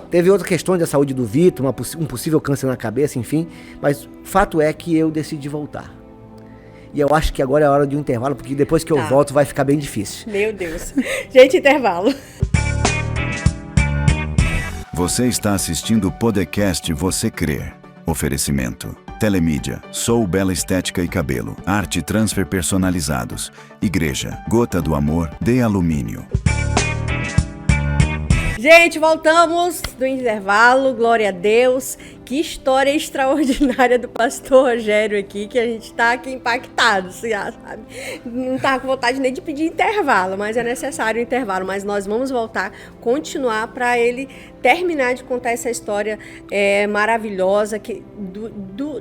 Teve outra questão da saúde do Vitor, um possível câncer na cabeça, enfim, mas fato é que eu decidi voltar. E eu acho que agora é a hora de um intervalo, porque depois que eu volto vai ficar bem difícil. Meu Deus. Gente, intervalo. Você está assistindo o podcast Você Crê. Oferecimento. Telemídia, Sou Bela Estética e Cabelo, Arte Transfer Personalizados, Igreja, Gota do Amor, De Alumínio. Gente, voltamos do intervalo, glória a Deus. Que história extraordinária do pastor Rogério aqui, que a gente tá aqui impactado, sabe? Não tá com vontade nem de pedir intervalo, mas é necessário o intervalo. Mas nós vamos voltar, continuar para ele terminar de contar essa história maravilhosa,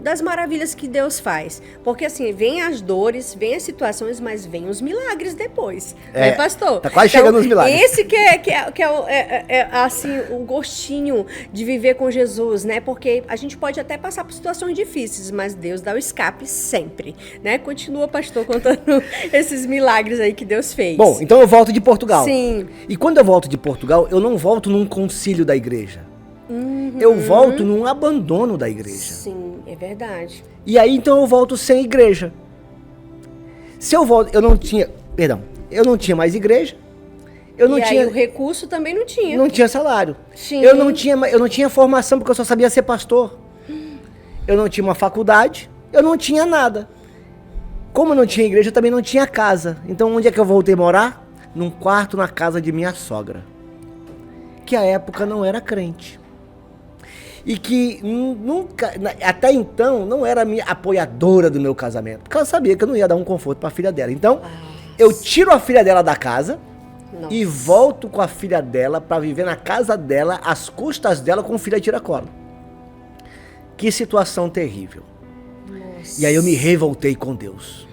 das maravilhas que Deus faz. Porque assim, vem as dores, vem as situações, mas vem os milagres depois, né, pastor? Tá quase chegando os milagres. Esse que é assim, o gostinho de viver com Jesus, né? Porque porque a gente pode até passar por situações difíceis, mas Deus dá o escape sempre, né? Continua, pastor, contando esses milagres aí que Deus fez. Bom, então eu volto de Portugal. Sim. E quando eu volto de Portugal, eu não volto num concílio da igreja. Eu volto num abandono da igreja. Sim, é verdade. E aí, então, eu volto sem igreja. Se eu volto, eu não tinha mais igreja. Eu não e tinha, aí o recurso também não tinha. não tinha salário. Sim. Eu não tinha formação porque eu só sabia ser pastor. Eu não tinha uma faculdade, eu não tinha nada. Como eu não tinha igreja, eu também não tinha casa. Então, onde é que eu voltei a morar? Num quarto na casa de minha sogra, que à época não era crente. E que nunca, até então, não era a minha apoiadora do meu casamento. Porque ela sabia que eu não ia dar um conforto para a filha dela. Então, eu tiro a filha dela da casa e volto com a filha dela para viver na casa dela, às custas dela, com filha tiracolo. Que situação terrível. Nossa. E aí eu me revoltei com Deus.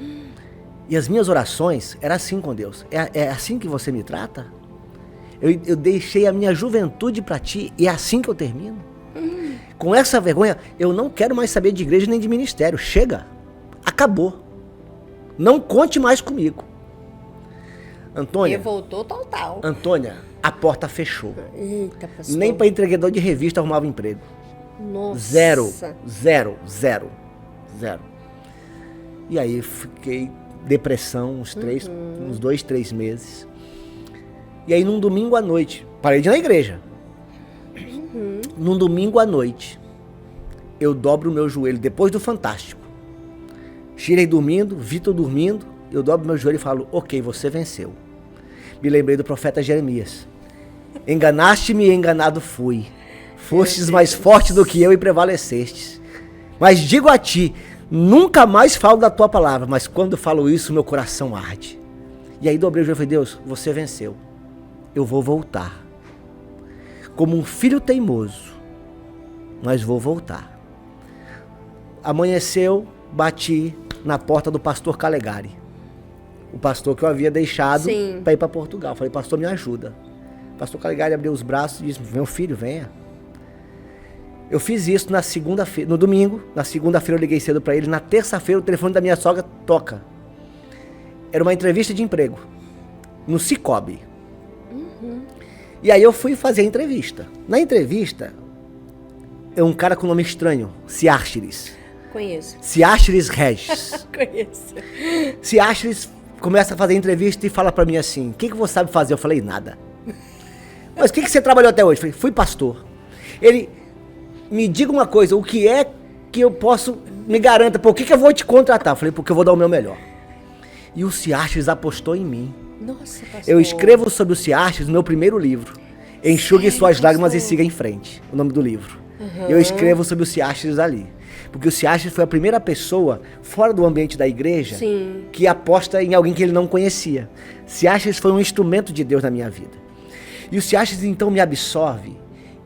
E as minhas orações eram assim com Deus. É assim que você me trata? Eu deixei a minha juventude para ti e é assim que eu termino? Com essa vergonha, eu não quero mais saber de igreja nem de ministério. Chega. Acabou. Não conte mais comigo. Antônia. Revoltou total. Antônia, a porta fechou. Eita, pastor. Nem para entregador de revista arrumava emprego. Nossa. Zero. E aí fiquei depressão uns 2, 3 meses. E aí num domingo à noite, parei de ir na igreja. Num domingo à noite, eu dobro o meu joelho depois do Fantástico. Shirley dormindo, Vitor dormindo, eu dobro meu joelho e falo, ok, você venceu. Me lembrei do profeta Jeremias. Enganaste-me e enganado fui. Fostes mais forte do que eu e prevalecestes. Mas digo a ti, nunca mais falo da tua palavra, mas quando falo isso, meu coração arde. E aí dobrei o joelho e falei, Deus, você venceu. Eu vou voltar. Como um filho teimoso, mas vou voltar. Amanheceu, bati na porta do pastor Calegari. O pastor que eu havia deixado para ir para Portugal. Falei, pastor, me ajuda. O pastor Calegari abriu os braços e disse, meu filho, venha. Eu fiz isso na segunda-feira, no domingo. Na segunda-feira eu liguei cedo para ele. Na terça-feira o telefone da minha sogra toca. Era uma entrevista de emprego. No Cicobi. E aí eu fui fazer a entrevista. Na entrevista, é um cara com nome estranho, Ciárchides. Conheço. Ciárchides Regis. Conheço. Ciárchides começa a fazer a entrevista e fala pra mim assim, o que você sabe fazer? Eu falei, nada. Mas o que você trabalhou até hoje? Eu falei, fui pastor. Ele, me diga uma coisa, o que é que eu posso, me garanta, por que eu vou te contratar? Eu falei, porque eu vou dar o meu melhor. E o Ciárchides apostou em mim. Nossa, pastor. Eu escrevo sobre o Ciárchides no meu primeiro livro. Enxugue suas lágrimas e siga em frente. O nome do livro. Eu escrevo sobre o Ciárchides ali. Porque o Ciárchides foi a primeira pessoa, fora do ambiente da igreja, que aposta em alguém que ele não conhecia. Ciárchides foi um instrumento de Deus na minha vida. E o Ciárchides então me absorve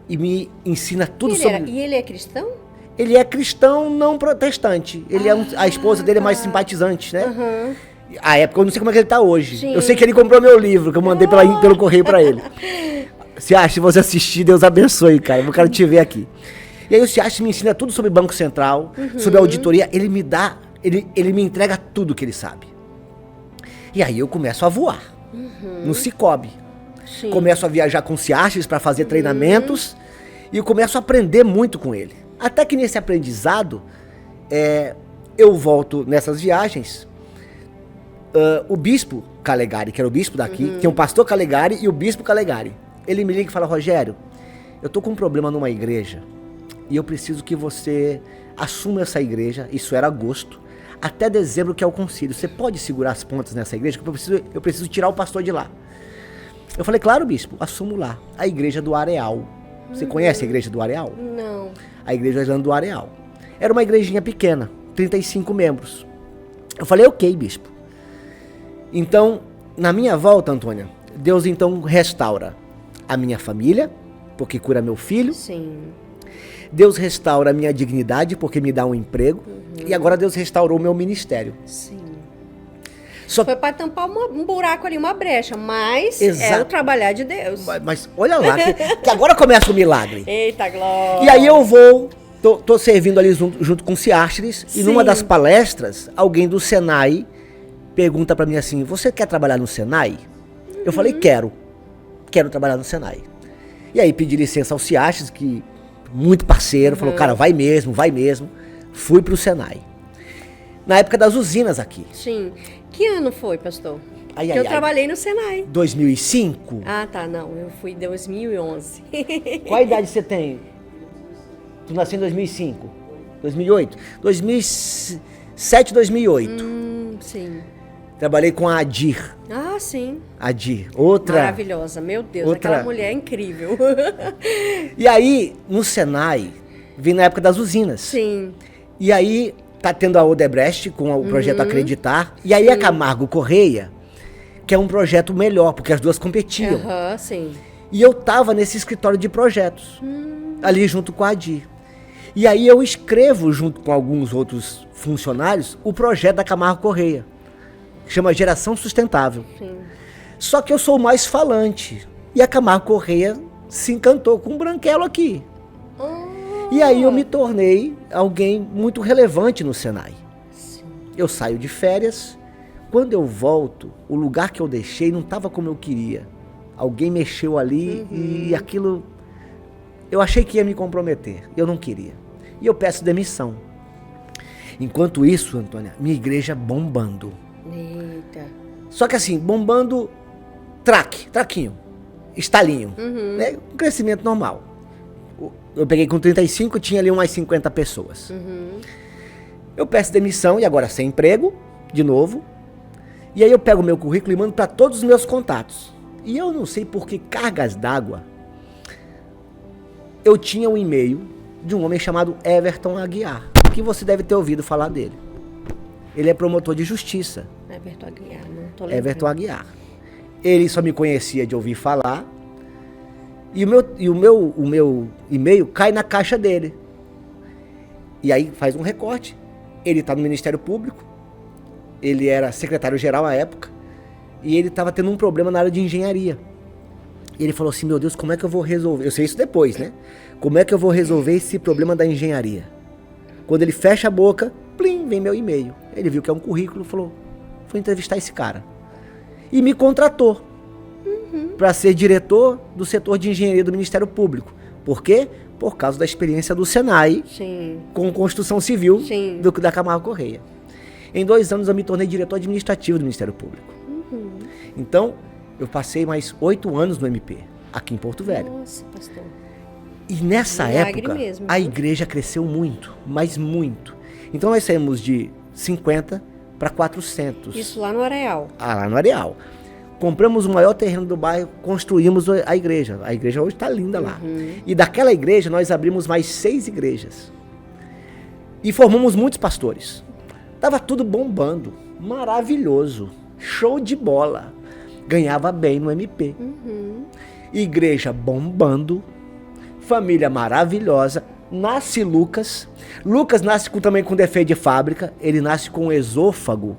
e me ensina tudo sobre... E ele é cristão? Ele é cristão não protestante. Ele a esposa dele é mais simpatizante, né? A época, eu não sei como é que ele tá hoje. Sim. Eu sei que ele comprou meu livro, que eu mandei pelo correio pra ele. Ciárchides, se você assistir, Deus abençoe, cara. Eu quero te ver aqui. E aí o Ciárchides me ensina tudo sobre Banco Central, sobre auditoria. Ele me dá, ele me entrega tudo que ele sabe. E aí eu começo a voar no Cicobi. Sim. Começo a viajar com o Ciárchides para fazer treinamentos e eu começo a aprender muito com ele. Até que nesse aprendizado, eu volto nessas viagens. O bispo Calegari, que era o bispo daqui, tem o pastor Calegari e o bispo Calegari. Ele me liga e fala, Rogério, eu tô com um problema numa igreja e eu preciso que você assuma essa igreja, isso era agosto, até dezembro que é o concílio. Você pode segurar as pontas nessa igreja? Que eu preciso tirar o pastor de lá. Eu falei, claro, bispo, assumo lá. A igreja do Areal. Você conhece a igreja do Areal? Não. A igreja do Areal. Era uma igrejinha pequena, 35 membros. Eu falei, ok, bispo. Então, na minha volta, Antônia, Deus então restaura a minha família, porque cura meu filho. Sim. Deus restaura a minha dignidade, porque me dá um emprego. E agora Deus restaurou o meu ministério. Sim. Só Foi para tampar um buraco ali, uma brecha, mas é o trabalhar de Deus. Mas olha lá, que agora começa o milagre. Eita, glória. E aí eu vou Tô servindo ali junto com o Ciartres, e numa das palestras, alguém do Senai pergunta pra mim assim, você quer trabalhar no Senai? Eu falei, quero trabalhar no Senai. E aí pedi licença ao Ciartres, que muito parceiro, falou, cara, vai mesmo. Fui pro Senai. Na época das usinas aqui. Sim. Que ano foi, pastor? Eu trabalhei no Senai. 2005? Ah, tá, não. Eu fui em 2011. Qual a idade você tem? Tu nasceu em 2005? 2008? 2007, 2008. Sim. Trabalhei com a Adir. Ah, sim. Adir. Outra. Maravilhosa. Meu Deus, aquela mulher é incrível. E aí, no Senai, vim na época das usinas. Sim. E aí, tá tendo a Odebrecht com o projeto Acreditar. E aí a Camargo Correia, que é um projeto melhor, porque as duas competiam. Sim. E eu tava nesse escritório de projetos, ali junto com a Adir. E aí eu escrevo, junto com alguns outros funcionários, o projeto da Camargo Correia, que chama Geração Sustentável. Sim. Só que eu sou mais falante. E a Camargo Correia se encantou com o Branquelo aqui. E aí eu me tornei alguém muito relevante no Senai. Sim. Eu saio de férias, quando eu volto, o lugar que eu deixei não estava como eu queria. Alguém mexeu ali e aquilo... Eu achei que ia me comprometer, eu não queria. E eu peço demissão. Enquanto isso, Antônia, minha igreja bombando. Eita. Só que assim, bombando traquinho, estalinho, né? Um crescimento normal. Eu peguei com 35, tinha ali umas 50 pessoas. Eu peço demissão e agora sem emprego, de novo. E aí eu pego o meu currículo e mando para todos os meus contatos. E eu não sei por que cargas d'água, eu tinha um e-mail de um homem chamado Everton Aguiar, que você deve ter ouvido falar dele. Ele é promotor de justiça. Everton Aguiar, não tô lembrando. Everton Aguiar. Ele só me conhecia de ouvir falar. E o meu e-mail cai na caixa dele. E aí faz um recorte. Ele está no Ministério Público. Ele era secretário-geral à época. E ele estava tendo um problema na área de engenharia. E ele falou assim, meu Deus, como é que eu vou resolver? Eu sei isso depois, né? Como é que eu vou resolver esse problema da engenharia? Quando ele fecha a boca, plim, vem meu e-mail. Ele viu que é um currículo, falou, vou entrevistar esse cara. E me contratou para ser diretor do setor de engenharia do Ministério Público. Por quê? Por causa da experiência do Senai com construção civil da Camargo Correia. Em 2 anos eu me tornei diretor administrativo do Ministério Público. Então, eu passei mais 8 anos no MP, aqui em Porto Velho. Nossa, pastor. E nessa Milagre época, mesmo, a viu? igreja cresceu muito, mas muito. Então nós saímos de 50 para 400. Isso lá no Areal. Lá no Areal. Compramos o maior terreno do bairro, construímos a igreja. A igreja hoje está linda lá. E daquela igreja nós abrimos mais 6 igrejas. E formamos muitos pastores. Tava tudo bombando, maravilhoso, show de bola. Ganhava bem no MP. Igreja bombando, família maravilhosa. Nasce Lucas. Lucas nasce também com defeito de fábrica. Ele nasce com o esôfago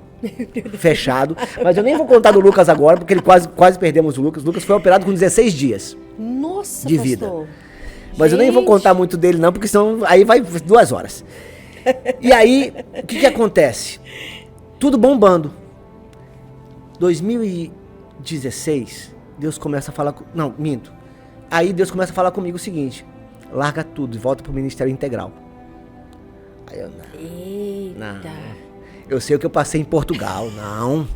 fechado. Mas eu nem vou contar do Lucas agora, porque ele quase perdemos o Lucas. O Lucas foi operado com 16 dias. Nossa, de pastor. vida. Mas eu nem vou contar muito dele não, porque senão aí vai 2 horas. E aí, o que acontece? Tudo bombando. 2016, Deus começa a falar... Não, minto. Aí Deus começa a falar comigo o seguinte: larga tudo e volta pro Ministério Integral. Aí eu, não. Eu sei o que eu passei em Portugal. Não.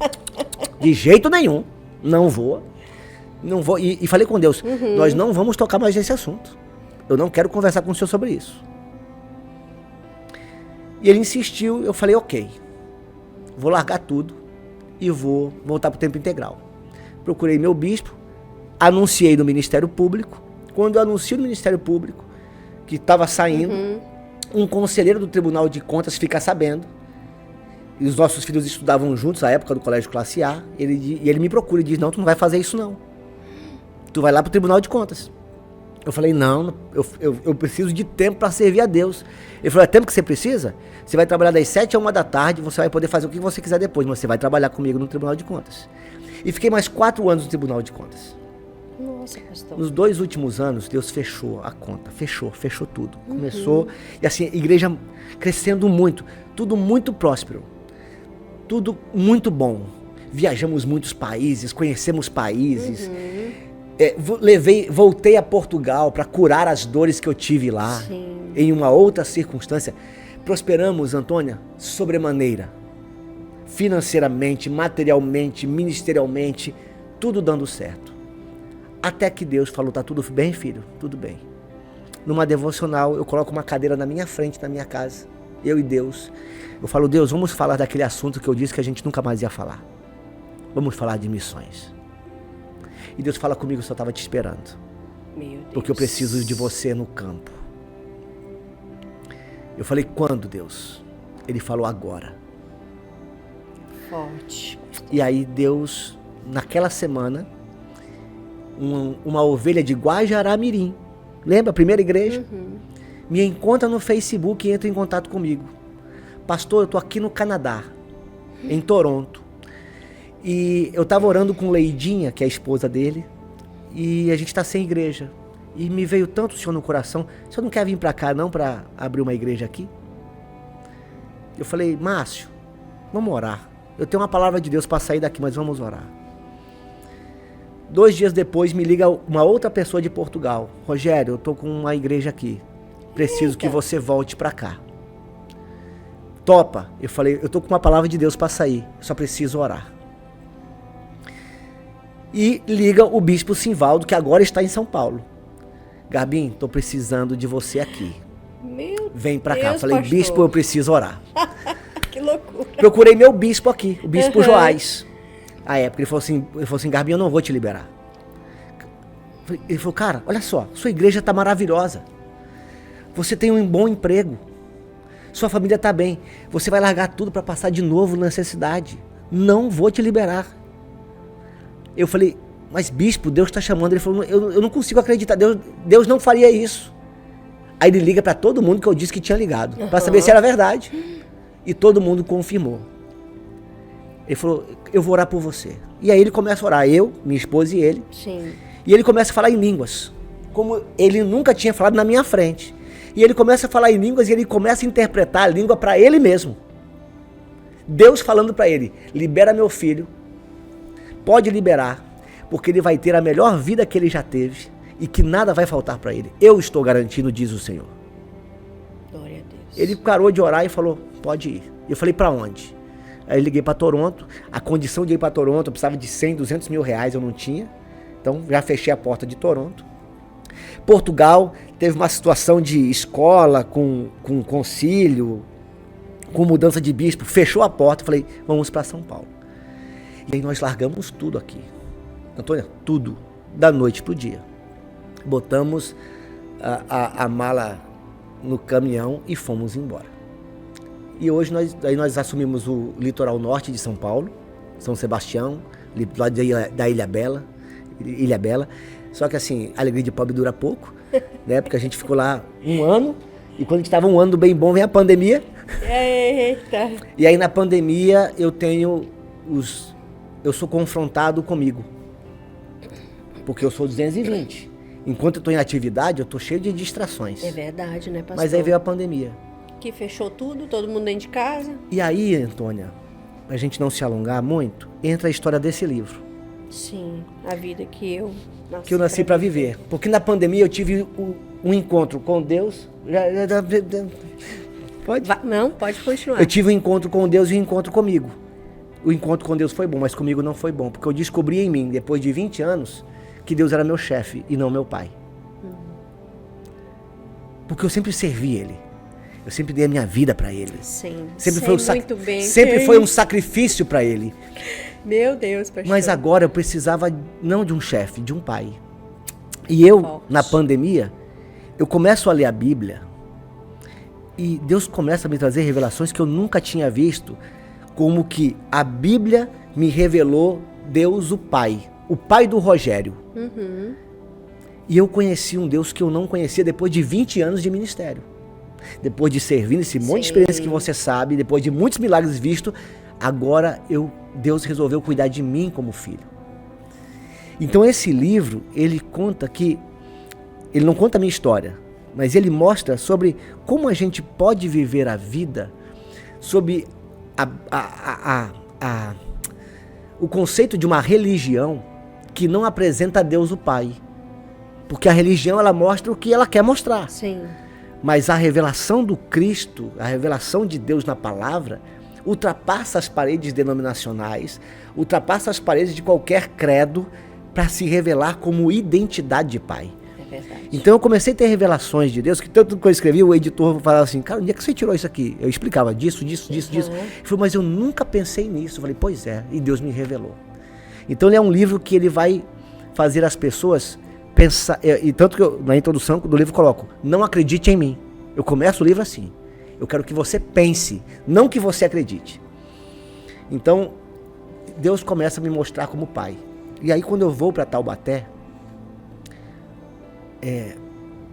De jeito nenhum. Não vou. E falei com Deus, nós não vamos tocar mais nesse assunto. Eu não quero conversar com o senhor sobre isso. E ele insistiu, eu falei, ok. Vou largar tudo e vou voltar pro tempo integral. Procurei meu bispo, anunciei no Ministério Público. Quando eu anuncio no Ministério Público que estava saindo, um conselheiro do Tribunal de Contas fica sabendo. E os nossos filhos estudavam juntos na época do Colégio Classe A. E ele me procura e diz, não, tu não vai fazer isso não. Tu vai lá pro Tribunal de Contas. Eu falei, não, eu preciso de tempo para servir a Deus. Ele falou, é tempo que você precisa? Você vai trabalhar das 7 a 1 da tarde, você vai poder fazer o que você quiser depois, mas você vai trabalhar comigo no Tribunal de Contas. E fiquei mais 4 anos no Tribunal de Contas. Nossa, pastor. Nos 2 últimos anos, Deus fechou a conta, fechou tudo. Começou, e assim, igreja crescendo muito, tudo muito próspero, tudo muito bom. Viajamos muitos países, conhecemos países. Voltei a Portugal para curar as dores que eu tive lá. Sim. Em uma outra circunstância. Prosperamos, Antônia, sobremaneira. Financeiramente, materialmente, ministerialmente, tudo dando certo. Até que Deus falou, tá tudo bem, filho? Tudo bem. Numa devocional, eu coloco uma cadeira na minha frente, na minha casa. Eu e Deus. Eu falo, Deus, vamos falar daquele assunto que eu disse que a gente nunca mais ia falar. Vamos falar de missões. E Deus fala comigo, eu só estava te esperando. Meu Deus. Porque eu preciso de você no campo. Eu falei, quando, Deus? Ele falou, agora. Forte. E aí Deus, naquela semana, uma ovelha de Guajará-Mirim, lembra a primeira igreja? Me encontra no Facebook e entra em contato comigo. Pastor, eu tô aqui no Canadá, em Toronto. E eu estava orando com Leidinha, que é a esposa dele, e a gente está sem igreja. E me veio tanto o Senhor no coração, o Senhor não quer vir para cá não, para abrir uma igreja aqui? Eu falei, Márcio, vamos orar. Eu tenho uma palavra de Deus para sair daqui, mas vamos orar. 2 dias depois me liga uma outra pessoa de Portugal. Rogério, eu estou com uma igreja aqui, preciso que você volte para cá. Topa? Eu falei, eu estou com uma palavra de Deus para sair, só preciso orar. E liga o bispo Simvaldo, que agora está em São Paulo. Garbim, estou precisando de você aqui. Meu Vem para cá. Deus, Eu falei, pastor. bispo, eu preciso orar. Que loucura. Procurei meu bispo aqui, o bispo Joás. À época, ele falou assim, Garbim, eu não vou te liberar. Ele falou, cara, olha só, sua igreja está maravilhosa. Você tem um bom emprego. Sua família está bem. Você vai largar tudo para passar de novo necessidade. Não vou te liberar. Eu falei, mas bispo, Deus está chamando. Ele falou, eu não consigo acreditar, Deus não faria isso. Aí ele liga para todo mundo que eu disse que tinha ligado, para saber se era verdade. E todo mundo confirmou. Ele falou, eu vou orar por você. E aí ele começa a orar, eu, minha esposa e ele. Sim. E ele começa a falar em línguas, como ele nunca tinha falado na minha frente. E ele começa a falar em línguas e ele começa a interpretar a língua para ele mesmo. Deus falando para ele, libera meu filho, pode liberar, porque ele vai ter a melhor vida que ele já teve e que nada vai faltar para ele. Eu estou garantindo, diz o Senhor. Glória a Deus. Ele parou de orar e falou, pode ir. Eu falei, para onde? Aí eu liguei para Toronto. A condição de ir para Toronto, eu precisava de 100, 200 mil reais, eu não tinha. Então já fechei a porta de Toronto. Portugal teve uma situação de escola com concílio, com mudança de bispo. Fechou a porta, falei, vamos para São Paulo. E aí nós largamos tudo aqui. Antônia, tudo, da noite pro dia. Botamos a mala no caminhão e fomos embora. E hoje nós assumimos o litoral norte de São Paulo, São Sebastião, lá da Ilha Bela. Só que assim, a alegria de pobre dura pouco, né? Porque a gente ficou lá 1 ano, e quando a gente estava 1 ano bem bom, vem a pandemia. Eita. E aí na pandemia eu sou confrontado comigo. Porque eu sou 220. Enquanto eu estou em atividade, eu estou cheio de distrações. É verdade, né, pastor? Mas aí veio a pandemia. Que fechou tudo, todo mundo dentro de casa. E aí, Antônia, pra gente não se alongar muito, entra a história desse livro. Sim, a vida que eu nasci para viver. Porque na pandemia eu tive um encontro com Deus. Pode? Não, pode continuar. Eu tive um encontro com Deus e um encontro comigo. O encontro com Deus foi bom, mas comigo não foi bom. Porque eu descobri em mim, depois de 20 anos, que Deus era meu chefe e não meu pai. Porque eu sempre servi Ele. Eu sempre dei a minha vida para Ele. Sim, sempre foi um sacrifício para Ele. Meu Deus, pastor. Mas agora eu precisava não de um chefe, de um pai. E eu, na pandemia, eu começo a ler a Bíblia e Deus começa a me trazer revelações que eu nunca tinha visto, como que a Bíblia me revelou Deus o Pai do Rogério. E eu conheci um Deus que eu não conhecia depois de 20 anos de ministério. Depois de servir nesse monte de experiência que você sabe, depois de muitos milagres vistos, agora Deus resolveu cuidar de mim como filho. Então esse livro, ele não conta a minha história, mas ele mostra sobre como a gente pode viver a vida sob o conceito de uma religião que não apresenta a Deus o Pai. Porque a religião, ela mostra o que ela quer mostrar. Sim. Mas a revelação do Cristo, a revelação de Deus na palavra, ultrapassa as paredes denominacionais, ultrapassa as paredes de qualquer credo para se revelar como identidade de Pai. É verdade. Então eu comecei a ter revelações de Deus, que tanto que eu escrevi, o editor falava assim, cara, onde é que você tirou isso aqui? Eu explicava disso. Ele falou, mas eu nunca pensei nisso. Eu falei, pois é, e Deus me revelou. Então ele é um livro que ele vai fazer as pessoas pensar, e tanto que eu, na introdução do livro coloco, não acredite em mim. Eu começo o livro assim, eu quero que você pense, não que você acredite. Então, Deus começa a me mostrar como Pai. E aí quando eu vou para Taubaté,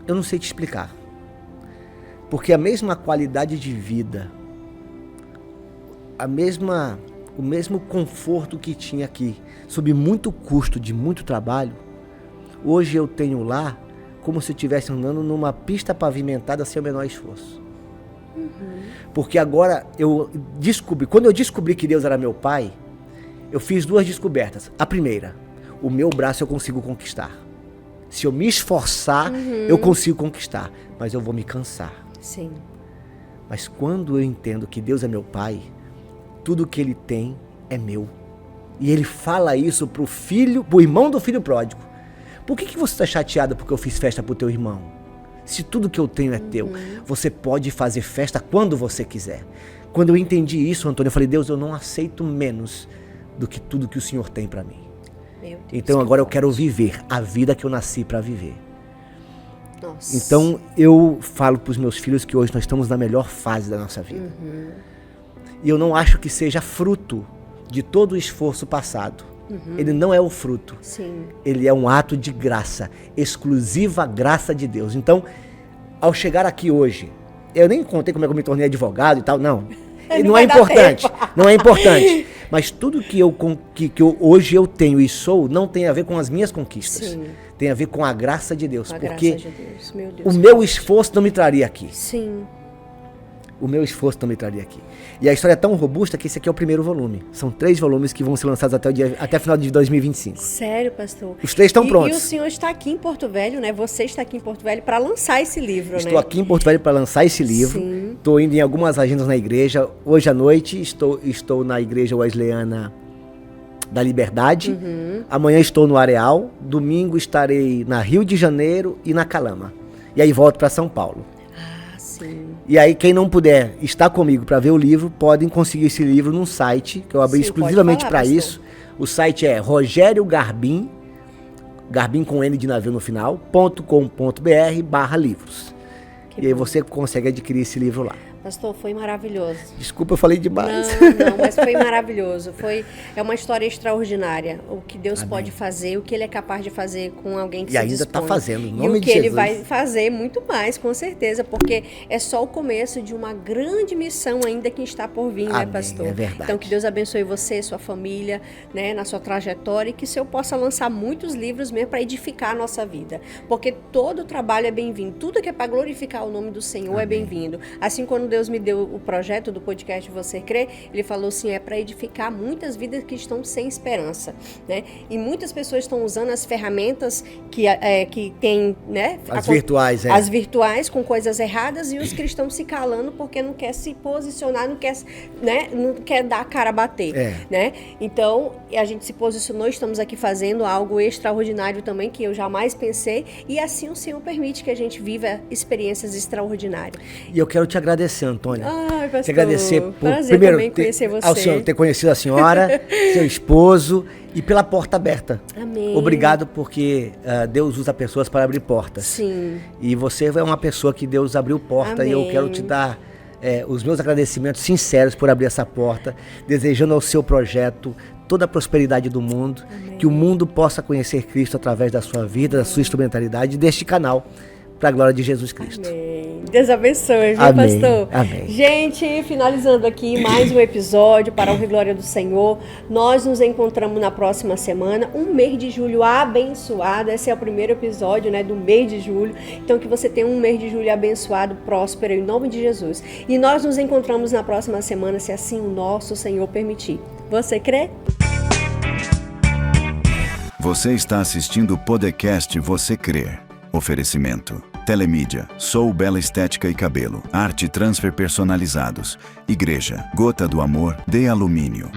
eu não sei te explicar. Porque a mesma qualidade de vida, o mesmo conforto que tinha aqui, sob muito custo, de muito trabalho, hoje eu tenho lá como se eu estivesse andando numa pista pavimentada sem o menor esforço. Porque agora quando eu descobri que Deus era meu Pai, eu fiz 2 descobertas. A primeira, o meu braço eu consigo conquistar. Se eu me esforçar, eu consigo conquistar, mas eu vou me cansar. Sim. Mas quando eu entendo que Deus é meu Pai, tudo que Ele tem é meu. E Ele fala isso pro irmão do filho pródigo. Por que você está chateado porque eu fiz festa pro teu irmão? Se tudo que eu tenho é teu, você pode fazer festa quando você quiser. Quando eu entendi isso, Antônio, eu falei, Deus, eu não aceito menos do que tudo que o Senhor tem para mim. Meu Deus, então agora eu quero viver a vida que eu nasci para viver. Nossa. Então eu falo para os meus filhos que hoje nós estamos na melhor fase da nossa vida. E eu não acho que seja fruto de todo o esforço passado. Ele não é o fruto. Sim. Ele é um ato de graça, exclusiva graça de Deus. Então, ao chegar aqui hoje, eu nem contei como é que eu me tornei advogado e tal, não. Não é importante, não é importante. Mas tudo que hoje eu tenho e sou, não tem a ver com as minhas conquistas. Sim. Tem a ver com a graça de Deus. A porque graça de Deus. Meu Deus, o meu esforço não me traria aqui. Sim. O meu esforço não me traria aqui. E a história é tão robusta que esse aqui é o primeiro volume. São 3 volumes que vão ser lançados até final de 2025. Sério, pastor? Os 3 estão prontos. E o senhor está aqui em Porto Velho, né? Você está aqui em Porto Velho para lançar esse livro, Estou aqui em Porto Velho para lançar esse livro. Sim. Estou indo em algumas agendas na igreja. Hoje à noite estou na Igreja Wesleyana da Liberdade. Amanhã estou no Areal. Domingo estarei na Rio de Janeiro e na Calama. E aí volto para São Paulo. Sim. E aí quem não puder estar comigo para ver o livro, podem conseguir esse livro num site que eu abri exclusivamente para isso. O site é Rogério Garbim, Garbim com N de navio no final, .com.br/livros. E aí você consegue adquirir esse livro lá. Pastor, foi maravilhoso. Desculpa, eu falei demais. Não, mas foi maravilhoso. É uma história extraordinária. O que Deus pode fazer, o que Ele é capaz de fazer com alguém que se dispõe. E ainda está fazendo, em nome nome de de Jesus. E o que Ele vai fazer muito mais, com certeza, porque é só o começo de uma grande missão ainda que está por vir, Amém, né, pastor? é verdade. Então, que Deus abençoe você, sua família, né, na sua trajetória, e que o Senhor possa lançar muitos livros mesmo para edificar a nossa vida. Porque todo trabalho é bem-vindo. Tudo que é para glorificar o nome do Senhor é bem-vindo. Assim, quando Deus me deu o projeto do podcast Você Crê, Ele falou assim, é para edificar muitas vidas que estão sem esperança, né? E muitas pessoas estão usando as ferramentas que tem, né? As virtuais, As virtuais com coisas erradas, e os cristãos se calando porque não quer se posicionar, não quer, né? Não quer dar a cara a bater, né? Então, a gente se posicionou, estamos aqui fazendo algo extraordinário também, que eu jamais pensei, e assim o Senhor permite que a gente viva experiências extraordinárias. E eu quero te agradecer, Antônia. Ai, pastor, te agradecer por primeiro conhecer você. ao senhor ter conhecido a senhora, seu esposo, e pela porta aberta. Amém. Obrigado, porque Deus usa pessoas para abrir portas. Sim. E você é uma pessoa que Deus abriu porta. Amém. E eu quero te dar os meus agradecimentos sinceros por abrir essa porta, desejando ao seu projeto toda a prosperidade do mundo. Amém. Que o mundo possa conhecer Cristo através da sua vida, da sua instrumentalidade, deste canal, para a glória de Jesus Cristo. Amém. Deus abençoe, viu, Amém, pastor? amém. Gente, finalizando aqui mais um episódio para a honra e glória do Senhor. Nós nos encontramos na próxima semana, um mês de julho abençoado. Esse é o primeiro episódio, né, do mês de julho. Então que você tenha um mês de julho abençoado, próspero, em nome de Jesus. E nós nos encontramos na próxima semana, se assim o nosso Senhor permitir. Você crê? Você está assistindo o podcast Você Crê. Oferecimento: Telemídia, Sou Bela Estética e Cabelo, Arte Transfer Personalizados, Igreja, Gota do Amor, de Alumínio.